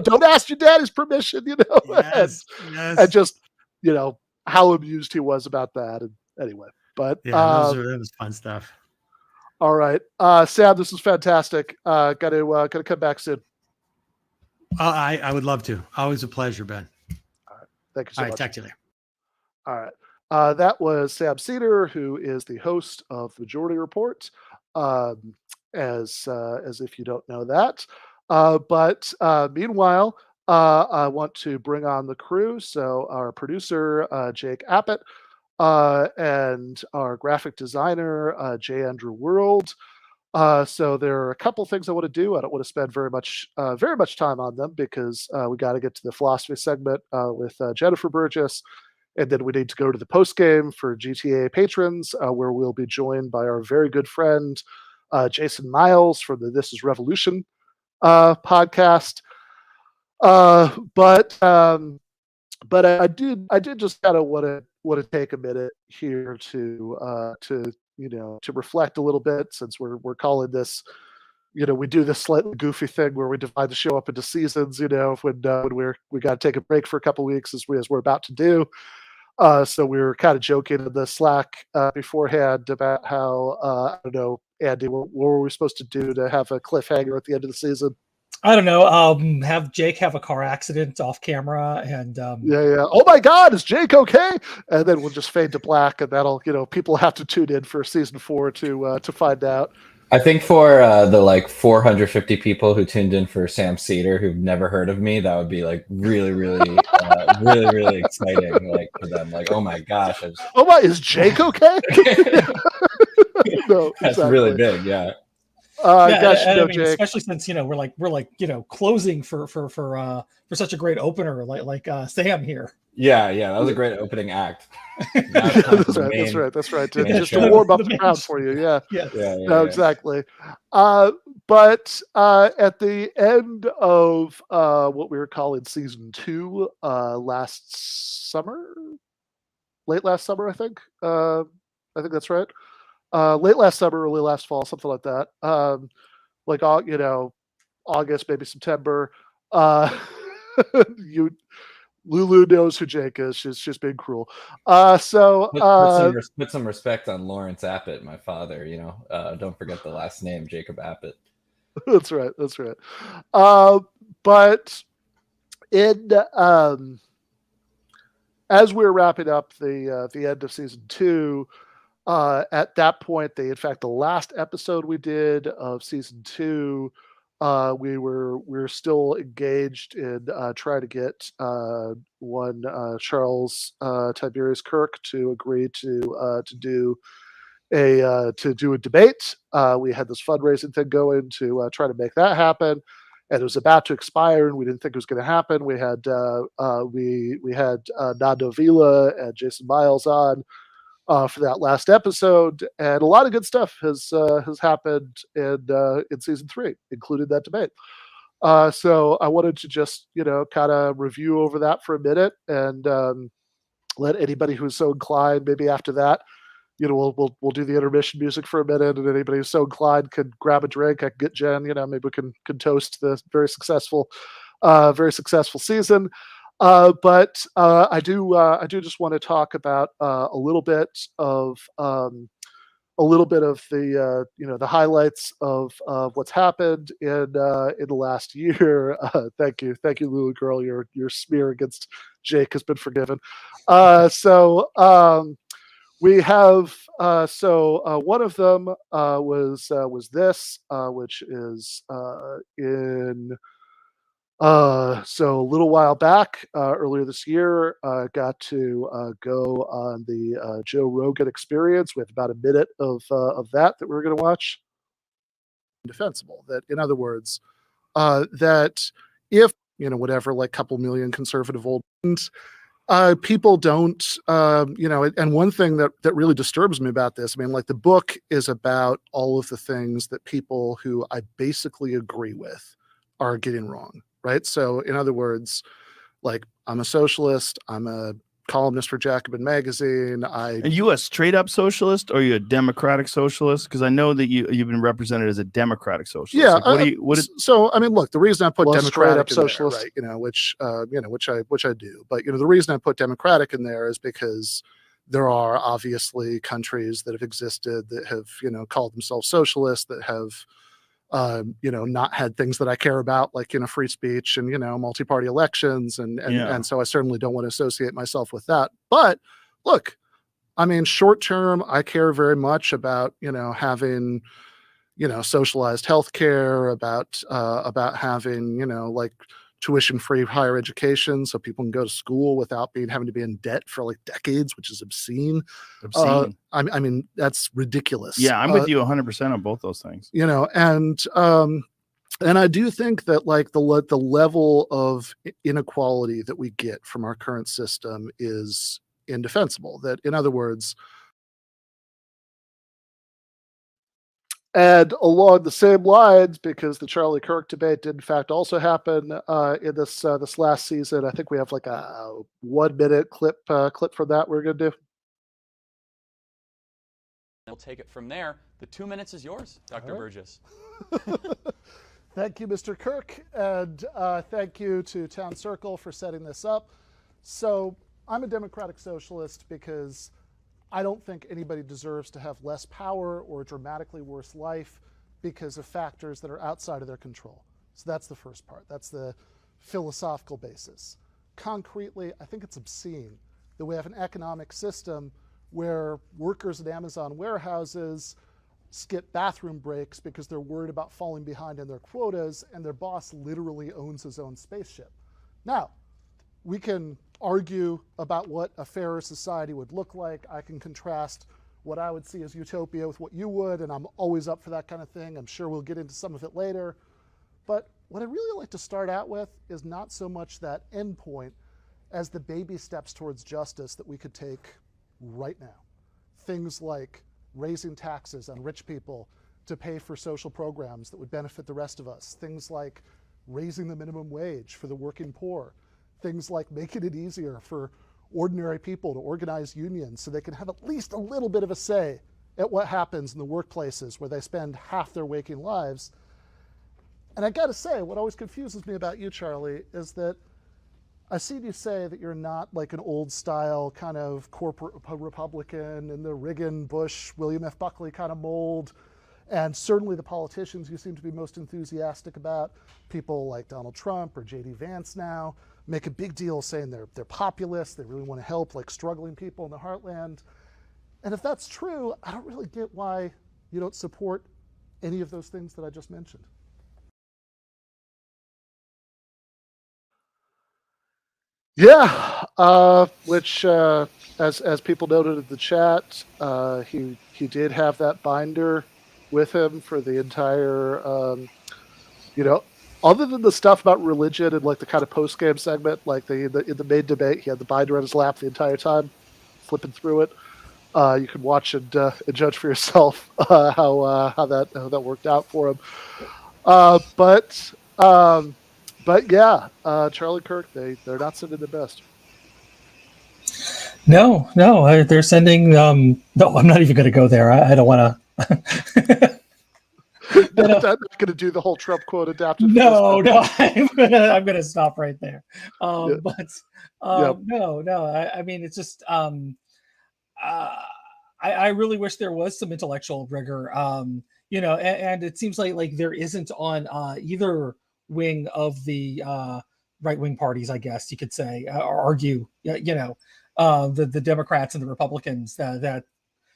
Don't ask your daddy's permission. Yes. And just how amused he was about that. And anyway, but that was fun stuff. All right, Sam, this is fantastic. Got to come back soon. I would love to. Always a pleasure, Ben. All right, thank you so much. Talk to you later. All right, that was Sam Seder, who is the host of the Majority Report. As if you don't know that, but meanwhile, I want to bring on the crew. So our producer, Jake Appett. And our graphic designer, J. Andrew World. So there are a couple things I want to do. I don't want to spend very much time on them because we got to get to the philosophy segment with Jennifer Burgis, and then we need to go to the postgame for GTAA patrons, where we'll be joined by our very good friend Jason Myles from the This Is Revolution podcast. But I did just kind of want to take a minute here to reflect a little bit, since we're calling this, we do this slightly goofy thing where we divide the show up into seasons, when we got to take a break for a couple weeks as we're about to do. So we were kind of joking in the Slack beforehand about how I don't know, Andy, what were we supposed to do to have a cliffhanger at the end of the season? I don't know. Have Jake have a car accident off camera, and yeah. Oh my God, is Jake okay? And then we'll just fade to black, and that'll people have to tune in for season 4 to find out. I think for the like 450 people who tuned in for Sam Seder who've never heard of me, that would be like really, really, really exciting. Like for them, like, oh my gosh, is Jake okay? No, that's really big, yeah. Jake. Especially since we're like closing for such a great opener like Sam here. Yeah, that was a great opening act. That's right. Just to warm up the crowd for you, yeah. No, exactly. But at the end of what we were calling season 2, late last summer, I think. I think that's right. Late last summer, early last fall, something like that. like August, maybe September. Lulu knows who Jake is. She's being cruel. Put some respect on Lawrence Appett, my father. Don't forget the last name, Jacob Appett. That's right. But as we're wrapping up the end of season 2, at that point, in fact, the last episode we did of season 2, we were still engaged in trying to get one Charles Tiberius Kirk to agree to do a debate. We had this fundraising thing going to try to make that happen, and it was about to expire, and we didn't think it was going to happen. We had Nando Vila and Jason Myles on for that last episode, and a lot of good stuff has happened in season 3, including that debate. So I wanted to just kind of review over that for a minute, and let anybody who's so inclined, maybe after that, we'll do the intermission music for a minute, and anybody who's so inclined can grab a drink. I can get Jen. Maybe we can toast the very successful season. But I do just want to talk about a little bit of the the highlights of what's happened in the last year. Thank you, Lulu girl. Your smear against Jake has been forgiven. We have one of them was this, which is in. So a little while back, earlier this year, got to go on the Joe Rogan Experience. We have about a minute of that we're going to watch. Indefensible. That, in other words, that if whatever, like couple million conservative old people don't, and one thing that really disturbs me about this, like the book is about all of the things that people who I basically agree with are getting wrong. Right. So in other words, like, I'm a socialist, I'm a columnist for Jacobin magazine. Are you a straight up socialist, or are you a democratic socialist? Because I know that you've been represented as a democratic socialist. Yeah. Like, so look, the reason I put democratic in socialist, there, right, which I do, but the reason I put democratic in there is because there are obviously countries that have existed that have called themselves socialists, that have not had things that I care about, like free speech and multi-party elections, and so I certainly don't want to associate myself with that. But look, short term, I care very much about having socialized healthcare, about having like tuition-free higher education, so people can go to school without having to be in debt for like decades, which is obscene. That's ridiculous. Yeah, I'm with you 100% on both those things. And I do think that like the level of inequality that we get from our current system is indefensible. That, in other words, and along the same lines, because the Charlie Kirk debate did in fact also happen in this last season, I think we have like a 1 minute clip from that we're going to do. We'll take it from there. The 2 minutes is yours, Dr. Burgis. Thank you, Mr. Kirk, and thank you to Town Circle for setting this up. So I'm a democratic socialist because I don't think anybody deserves to have less power or a dramatically worse life because of factors that are outside of their control. So that's the first part. That's the philosophical basis. Concretely, I think it's obscene that we have an economic system where workers at Amazon warehouses skip bathroom breaks because they're worried about falling behind in their quotas, and their boss literally owns his own spaceship. Now, we can argue about what a fairer society would look like. I can contrast what I would see as utopia with what you would, and I'm always up for that kind of thing. I'm sure we'll get into some of it later. But what I really like to start out with is not so much that end point as the baby steps towards justice that we could take right now. Things like raising taxes on rich people to pay for social programs that would benefit the rest of us. Things like raising the minimum wage for the working poor. Things like making it easier for ordinary people to organize unions so they can have at least a little bit of a say at what happens in the workplaces where they spend half their waking lives. And I got to say, what always confuses me about you, Charlie, is that I've seen you say that you're not like an old style kind of corporate Republican in the Reagan, Bush, William F. Buckley kind of mold. And certainly the politicians you seem to be most enthusiastic about, people like Donald Trump or J.D. Vance now, make a big deal saying they're populist, they really want to help like struggling people in the heartland. And if that's true, I don't really get why you don't support any of those things that I just mentioned. Yeah, which as people noted in the chat, he did have that binder with him for the entire, other than the stuff about religion and like the kind of post-game segment, like in the main debate, he had the binder on his lap the entire time, flipping through it. You can watch and judge for yourself how that worked out for him. But yeah, Charlie Kirk, they're not sending the best. No, they're sending. No, I'm not even going to go there. I don't want to. Not going to do the whole Trump quote adapted. No, I'm gonna stop right there. Yeah. But no. I mean, it's just. I really wish there was some intellectual rigor. And it seems like there isn't on either wing of the right-wing parties, I guess you could say, or argue, the Democrats and the Republicans that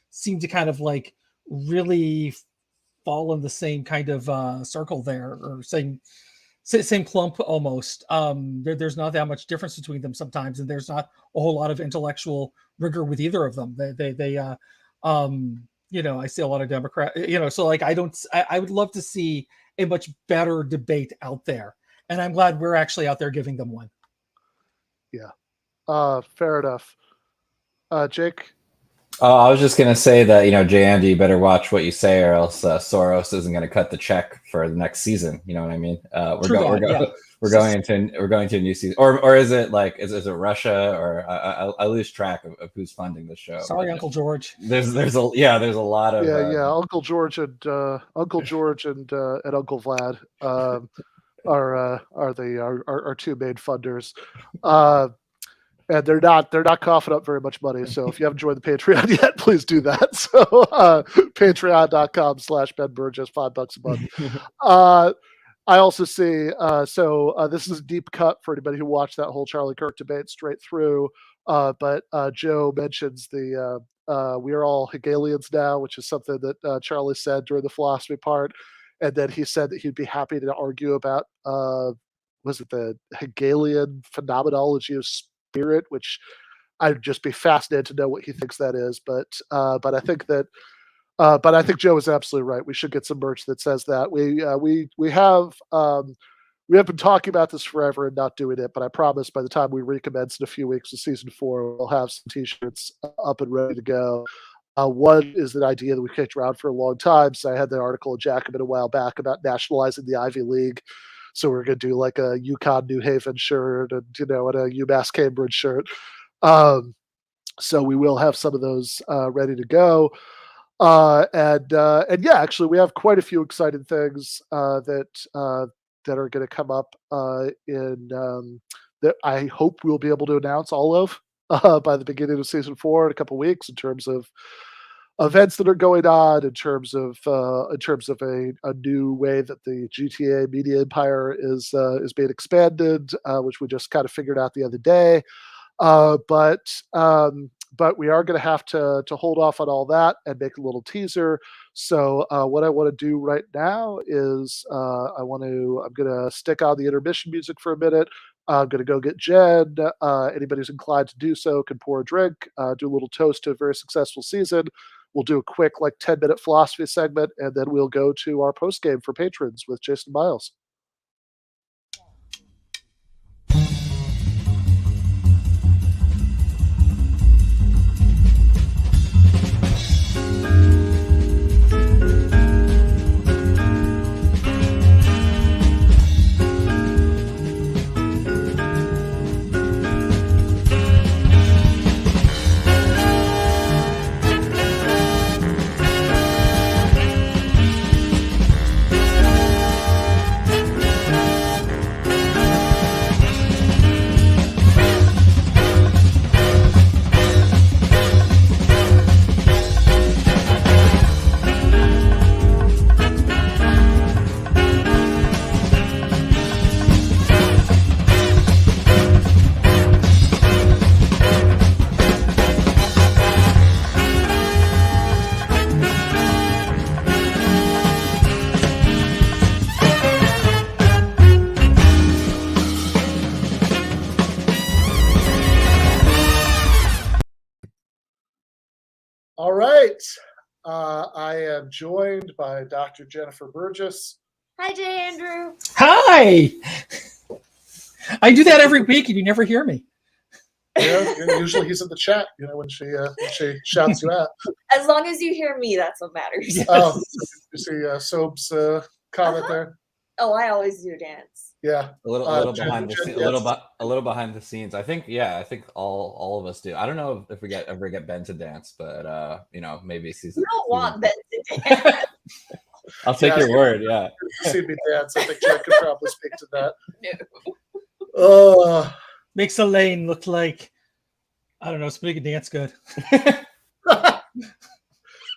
seem to kind of like really fall in the same kind of circle there, or same clump almost. There's not that much difference between them sometimes, and there's not a whole lot of intellectual rigor with either of them. I see a lot of Democrat, so like I would love to see a much better debate out there. And I'm glad we're actually out there giving them one. Yeah. Fair enough. Jake? I was just going to say that, Jay Andy, you better watch what you say, or else Soros isn't going to cut the check for the next season. You know what I mean? We're going into a new season, or is it is it Russia, or I lose track of who's funding the show. Sorry, Uncle George. There's a lot of Uncle George and Uncle Vlad are two main funders. And they're not coughing up very much money. So if you haven't joined the Patreon yet, please do that. So patreon.com/Ben Burgis, $5 a month. I also see, this is a deep cut for anybody who watched that whole Charlie Kirk debate straight through. But Joe mentions we are all Hegelians now, which is something that Charlie said during the philosophy part. And then he said that he'd be happy to argue about, was it the Hegelian phenomenology of spirit, which I'd just be fascinated to know what he thinks that is. But I think that, but I think Joe is absolutely right. We should get some merch that says that. We have been talking about this forever and not doing it, but I promise by the time we recommence in a few weeks with season 4, we'll have some t-shirts up and ready to go. One is an idea that we kicked around for a long time. So I had the article in Jacobin a while back about nationalizing the Ivy League. So we're going to do like a UConn New Haven shirt and, and a UMass Cambridge shirt. So we will have some of those ready to go. And yeah, actually we have quite a few exciting things that are going to come up that I hope we'll be able to announce all of by the beginning of season 4 in a couple of weeks, in terms of events that are going on, in terms of a new way that the GTAA media empire is being expanded, which we just kind of figured out the other day. But we are going to have to hold off on all that and make a little teaser. So what I want to do right now is I'm going to stick on the intermission music for a minute. I'm going to go get Jenn. Anybody who's inclined to do so can pour a drink, do a little toast to a very successful season. We'll do a quick 10-minute philosophy segment, and then we'll go to our post game for patrons with Jason Myles. All right. I am joined by Dr. Jennifer Burgis. Hi, Jay Andrew. Hi. I do that every week, and you never hear me. Yeah, usually he's in the chat. When she shouts you out. As long as you hear me, that's what matters. Yes. Oh, you see Soap's comment there. Oh, I always do dance. Yeah, a little behind the scenes. A little behind the scenes. I think all of us do. I don't know if we ever get Ben to dance, but maybe season. You don't want Ben to dance. I'll take your word. Yeah. You see me dance. I think Jen could probably speak to that. No. Makes Elaine look like, I don't know, speaking dance good.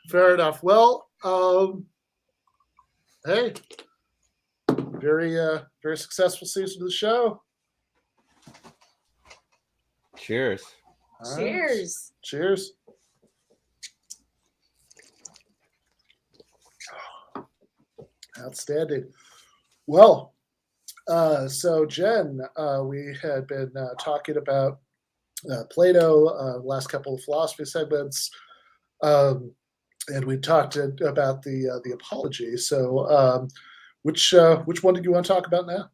Fair enough. Well, hey, very successful season of the show. Cheers. All right. Cheers. Cheers. Outstanding. Well, so Jen, we had been talking about Plato last couple of philosophy segments, and we talked about the apology. So, which one did you want to talk about now?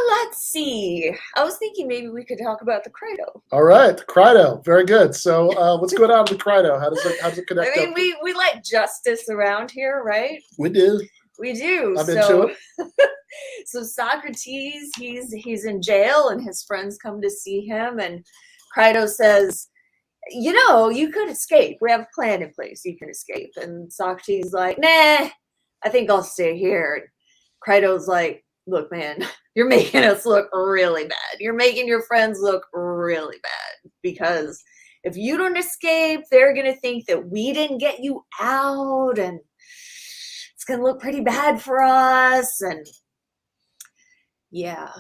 Let's see. I was thinking maybe we could talk about the Crito. All right, the Crito. Very good. So, what's going on with the Crito? How does it connect? I mean, we like justice around here, right? We do. We do. I'm into it. So Socrates, he's in jail, and his friends come to see him, and Crito says, you could escape. We have a plan in place. You can escape. And Socrates is like, nah, I think I'll stay here. Crito's like, look, man, you're making us look really bad. You're making your friends look really bad, because if you don't escape, they're going to think that we didn't get you out, and it's going to look pretty bad for us. And yeah,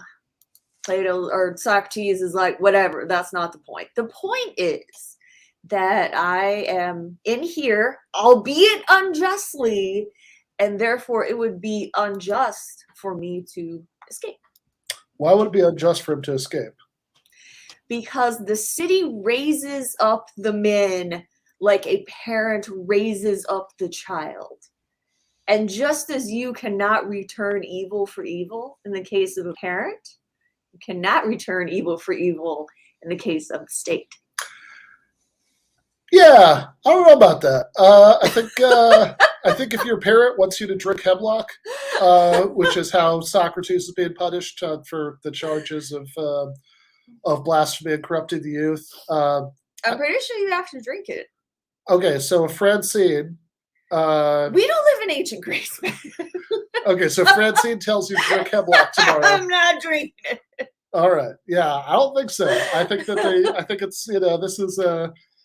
Plato or Socrates is like, whatever, that's not the point. The point is that I am in here, albeit unjustly, and therefore it would be unjust for me to escape. Why would it be unjust for him to escape? Because the city raises up the men like a parent raises up the child. And just as you cannot return evil for evil in the case of a parent, you cannot return evil for evil in the case of the state. Yeah, I don't know about that. I think if your parent wants you to drink hemlock, which is how Socrates is being punished for the charges of blasphemy and corrupting the youth. I'm pretty sure you have to drink it. Okay, so Francine. We don't live in ancient Greece, man. Okay, so Francine tells you to drink hemlock tomorrow. I'm not drinking it. All right. Yeah, I don't think so. I think it's, this is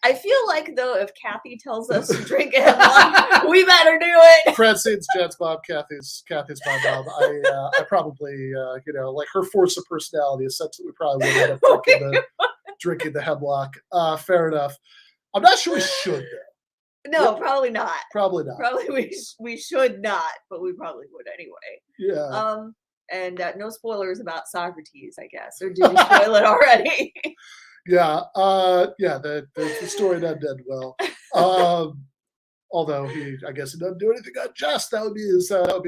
I feel like, though, if Kathy tells us to drink hemlock, we better do it. Francine's Jen's mom, Kathy's my mom. I probably, like her force of personality is such that we probably would end up drinking the hemlock. Fair enough. I'm not sure we should, though. No, probably not. Probably not. Probably we should not, but we probably would anyway. Yeah. And no spoilers about Socrates, I guess. Or did we spoil it already? Yeah. The story doesn't end well. Although I guess he doesn't do anything unjust. That would be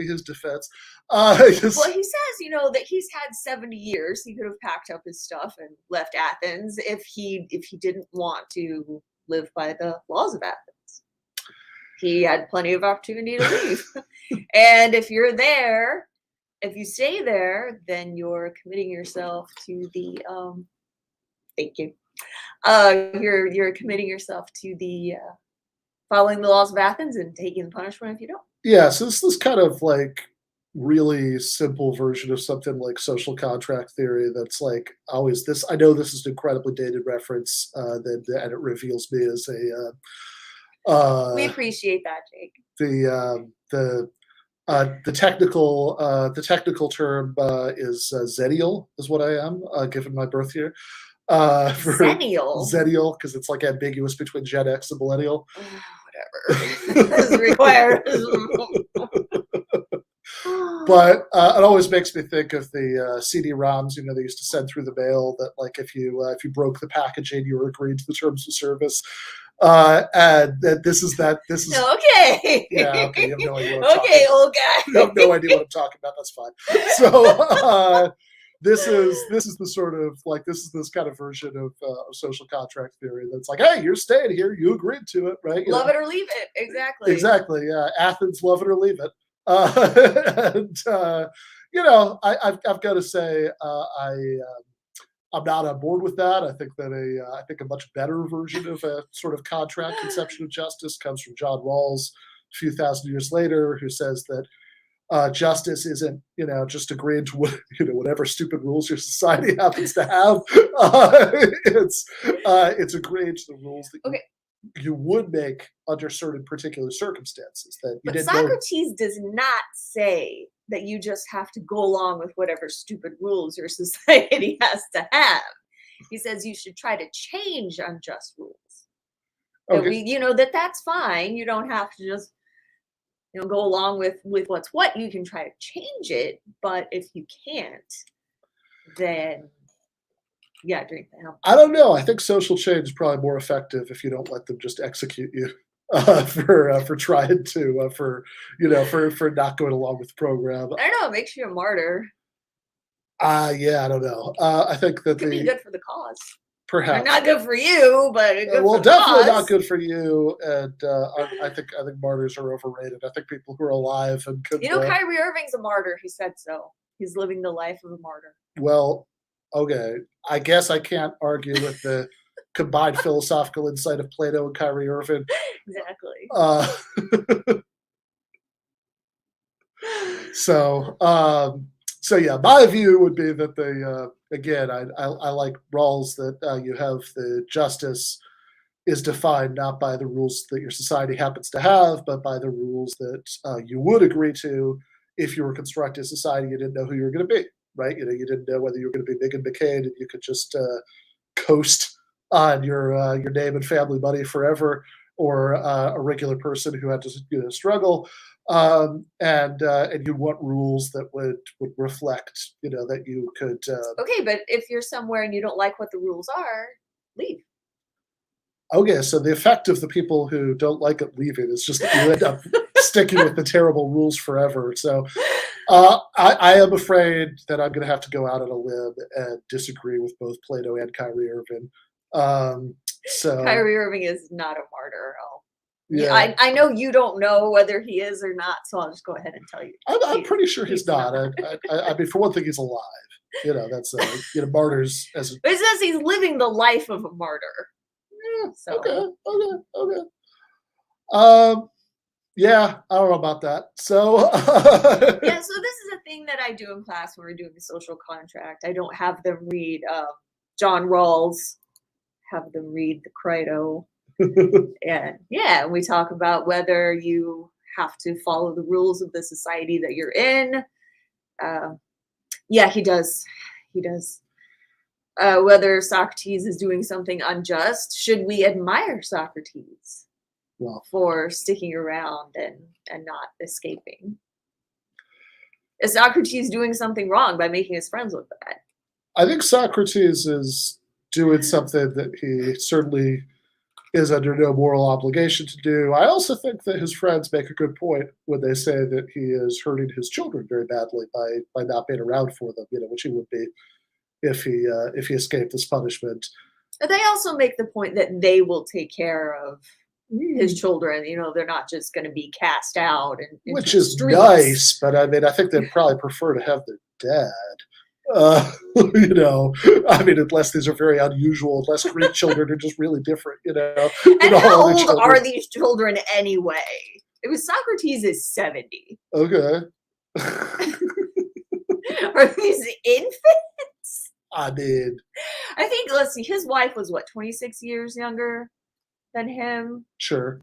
his defense. Well, he says, that he's had 70 years. He could have packed up his stuff and left Athens if he didn't want to live by the laws of Athens. He had plenty of opportunity to leave. And if you're there, if you stay there, then you're committing yourself to the thank you. You're committing yourself to the following the laws of Athens and taking the punishment if you don't. Yeah, so this is kind of like really simple version of something like social contract theory that's like always this. I know this is an incredibly dated reference and it reveals me as a we appreciate that, Jake. The technical term is Zennial is what I am given my birth year. Zennial because it's like ambiguous between Gen X and millennial. Whatever. It's required. But it always makes me think of the CD-ROMs, they used to send through the mail that, like, if you broke the packaging, you were agreeing to the terms of service. And that this is Okay. Yeah, okay, you have no idea what I'm Okay, talking old guy. You have no idea what I'm talking about. That's fine. So this is the sort of like this kind of version of social contract theory that's like, hey, you're staying here, you agreed to it, right? Love it or leave it. Exactly. Exactly. Yeah, Athens, love it or leave it. I've got to say, I'm not on board with that. I think that a much better version of a sort of contract conception of justice comes from John Rawls a few thousand years later, who says that justice isn't, just agreeing to whatever stupid rules your society happens to have. It's agreeing to the rules that you would make under certain particular circumstances. But Socrates does not say that you just have to go along with whatever stupid rules your society has to have. He says you should try to change unjust rules. That that's fine. You don't have to just go along with what's what. You can try to change it, but if you can't, then drink the hell. I don't know. I think social change is probably more effective if you don't let them just execute you for trying to for not going along with the program. I don't know. It makes you a martyr. Yeah, I don't know. I think that it could be good for the cause. Perhaps not good for you, but good for the definitely cause. not good for you. And I think martyrs are overrated. I think people who are alive and could. Kyrie Irving's a martyr. He said so. He's living the life of a martyr. Well, okay. I guess I can't argue with the combined philosophical insight of Plato and Kyrie Irving. Exactly. So yeah, my view would be that they again, I like Rawls that you have the justice is defined not by the rules that your society happens to have, but by the rules that you would agree to if you were constructing a society you didn't know who you were going to be, right? You didn't know whether you were going to be Megan McCain and you could just coast on your name and family money forever, or a regular person who had to struggle. And you want rules that would reflect, that you could. Okay, but if you're somewhere and you don't like what the rules are, leave. Okay, so the effect of the people who don't like it leaving is just that you end up sticking with the terrible rules forever. So I am afraid that I'm going to have to go out on a limb and disagree with both Plato and Kyrie Irving. Kyrie Irving is not a martyr. Yeah. I know you don't know whether he is or not, so I'll just go ahead and tell you. I'm pretty sure he's not. I mean, for one thing, he's alive. That's martyrs as. But it says he's living the life of a martyr. Yeah. So. Okay. Yeah, I don't know about that. So. So this is a thing that I do in class when we're doing a social contract. I don't have them read John Rawls. Have them read the Crito. And we talk about whether you have to follow the rules of the society that you're in. He does. Whether Socrates is doing something unjust. Should we admire Socrates for sticking around and not escaping? Is Socrates doing something wrong by making his friends look bad? I think Socrates is doing something that he certainly is under no moral obligation to do. I also think that his friends make a good point when they say that he is hurting his children very badly by not being around for them, which he would be if he escaped this punishment. They also make the point that they will take care of his children. They're not just going to be cast out and which is nice, but I mean, I think they'd probably prefer to have their dad. I mean, unless these are very unusual, unless Greek children are just really different, And how old are these children anyway? It was Socrates is 70. Okay. Are these infants? I mean, I think, let's see, his wife was 26 years younger than him? Sure.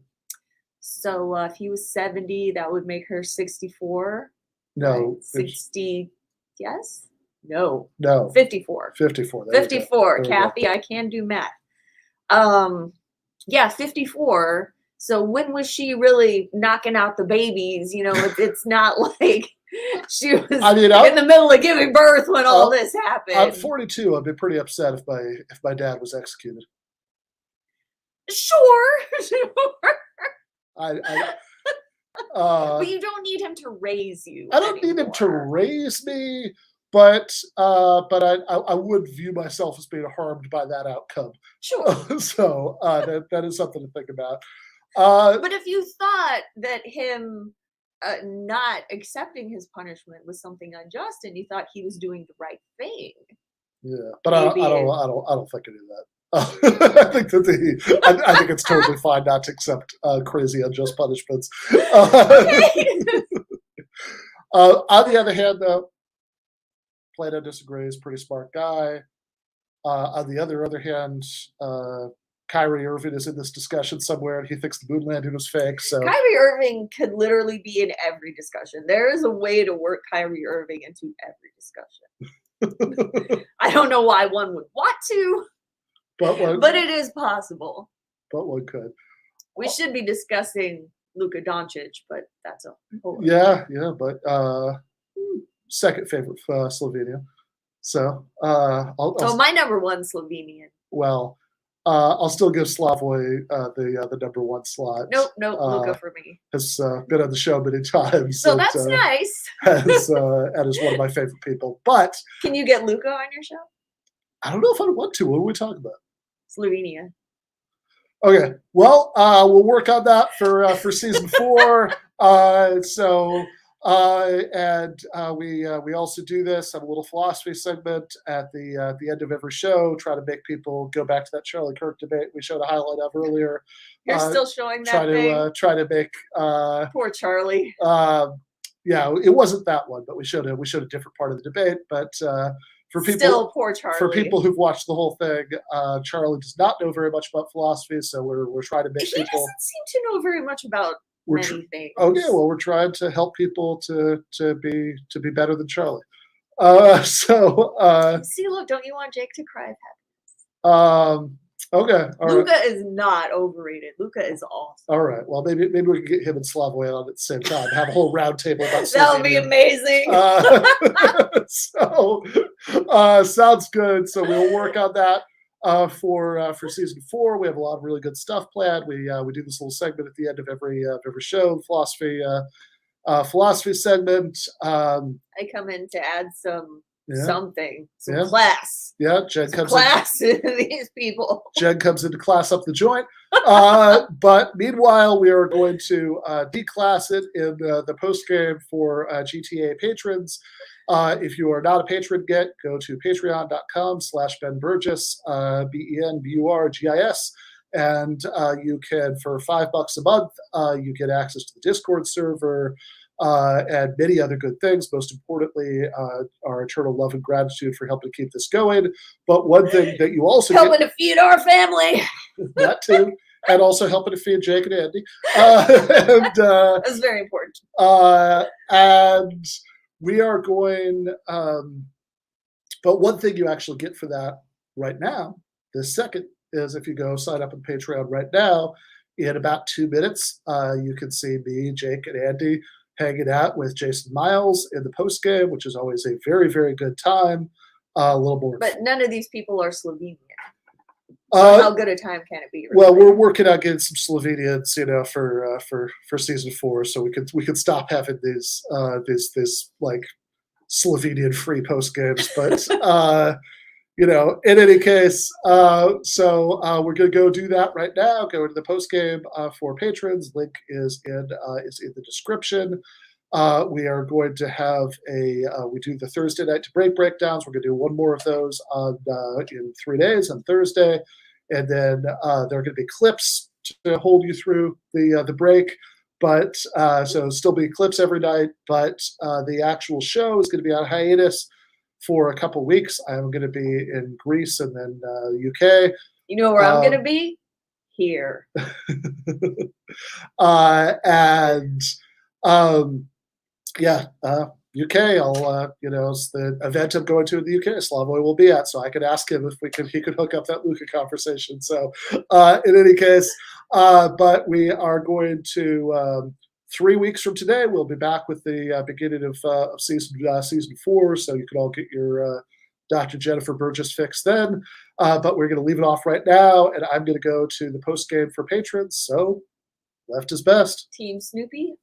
So if he was 70, that would make her 64. No. Right? 60, yes? No. 54. 54. Kathy, I can do math. 54. So when was she really knocking out the babies? It's not like she was in the middle of giving birth when all this happened. I'm 42. I'd be pretty upset if my dad was executed. Sure. But you don't need him to raise you. I don't need him to raise me, but I would view myself as being harmed by that outcome. Sure. So that is something to think about. But if you thought that him not accepting his punishment was something unjust, and you thought he was doing the right thing, yeah, but I don't think any of that. I think that I think it's totally fine not to accept crazy unjust punishments. On the other hand, though, Plato disagrees. Pretty smart guy. On the other hand, Kyrie Irving is in this discussion somewhere, and he thinks the moon landing was fake. So Kyrie Irving could literally be in every discussion. There is a way to work Kyrie Irving into every discussion. I don't know why one would want to. But it is possible. But one could. We should be discussing Luka Doncic, but that's a whole yeah, but second favorite Slovenia. So so my number one Slovenian. Well, I'll still give Slavoj the number one slot. Nope, Luka for me. Has been on the show many times. So that's nice. and is one of my favorite people. But can you get Luka on your show? I don't know if I want to. What are we talking about? Slovenia. Okay. Well, we'll work on that for season 4. We also do this, have a little philosophy segment at the end of every show, try to make people go back to that Charlie Kirk debate we showed a highlight of earlier. You're still showing that try to make poor Charlie. Yeah, it wasn't that one, but we showed a different part of the debate. But for people, still poor Charlie. For people who've watched the whole thing, Charlie does not know very much about philosophy, so we're trying to make people. He doesn't seem to know very much about many things. Okay, well, we're trying to help people to be better than Charlie. See, look, don't you want Jake to cry of happiness? Okay, Luka is not overrated. Luka is awesome. All right, well, maybe we can get him and Slavoj on at the same time. Have a whole round table about that would be amazing. Sounds good. So we'll work on that for season 4. We have a lot of really good stuff planned. We do this little segment at the end of every show, philosophy segment. I come in to add some class. Yeah, Jen comes in these people. Jen comes in to class up the joint. But meanwhile, we are going to declass it in the post game for GTAA patrons. If you are not a patron yet, go to patreon.com/Ben Burgis, BenBurgis. And you can, for $5 a month, you get access to the Discord server, and many other good things. Most importantly, our eternal love and gratitude for helping to keep this going. But one thing that you also helping to feed our family. That too. And also helping to feed Jake and Andy. That's very important. And we are going, but one thing you actually get for that right now, this second, is if you go sign up on Patreon right now, in about 2 minutes, you can see me, Jake, and Andy hanging out with Jason Myles in the post game, which is always a very, very good time. A little more. But none of these people are Slovenian. So how good a time can it be? Really? Well, we're working on getting some Slovenians, for season 4, so we could stop having these like Slovenian free post games. But in any case, so we're gonna go do that right now. Go to the post game for patrons. Link is in the description. We are going to have we do the Thursday night to break breakdowns. We're going to do one more of those in 3 days on Thursday. And then there are going to be clips to hold you through the break. But so still be clips every night. But the actual show is going to be on hiatus for a couple weeks. I'm going to be in Greece and then UK. You know where I'm going to be? Here. UK. I'll it's the event I'm going to in the UK. Slavoj will be at, so I could ask him if he could hook up that Luka conversation. So in any case, but we are going to 3 weeks from today, we'll be back with the beginning of season 4. So you can all get your Dr. Jennifer Burgis fix then. But we're going to leave it off right now, and I'm going to go to the post game for patrons. So left is best. Team Snoopy.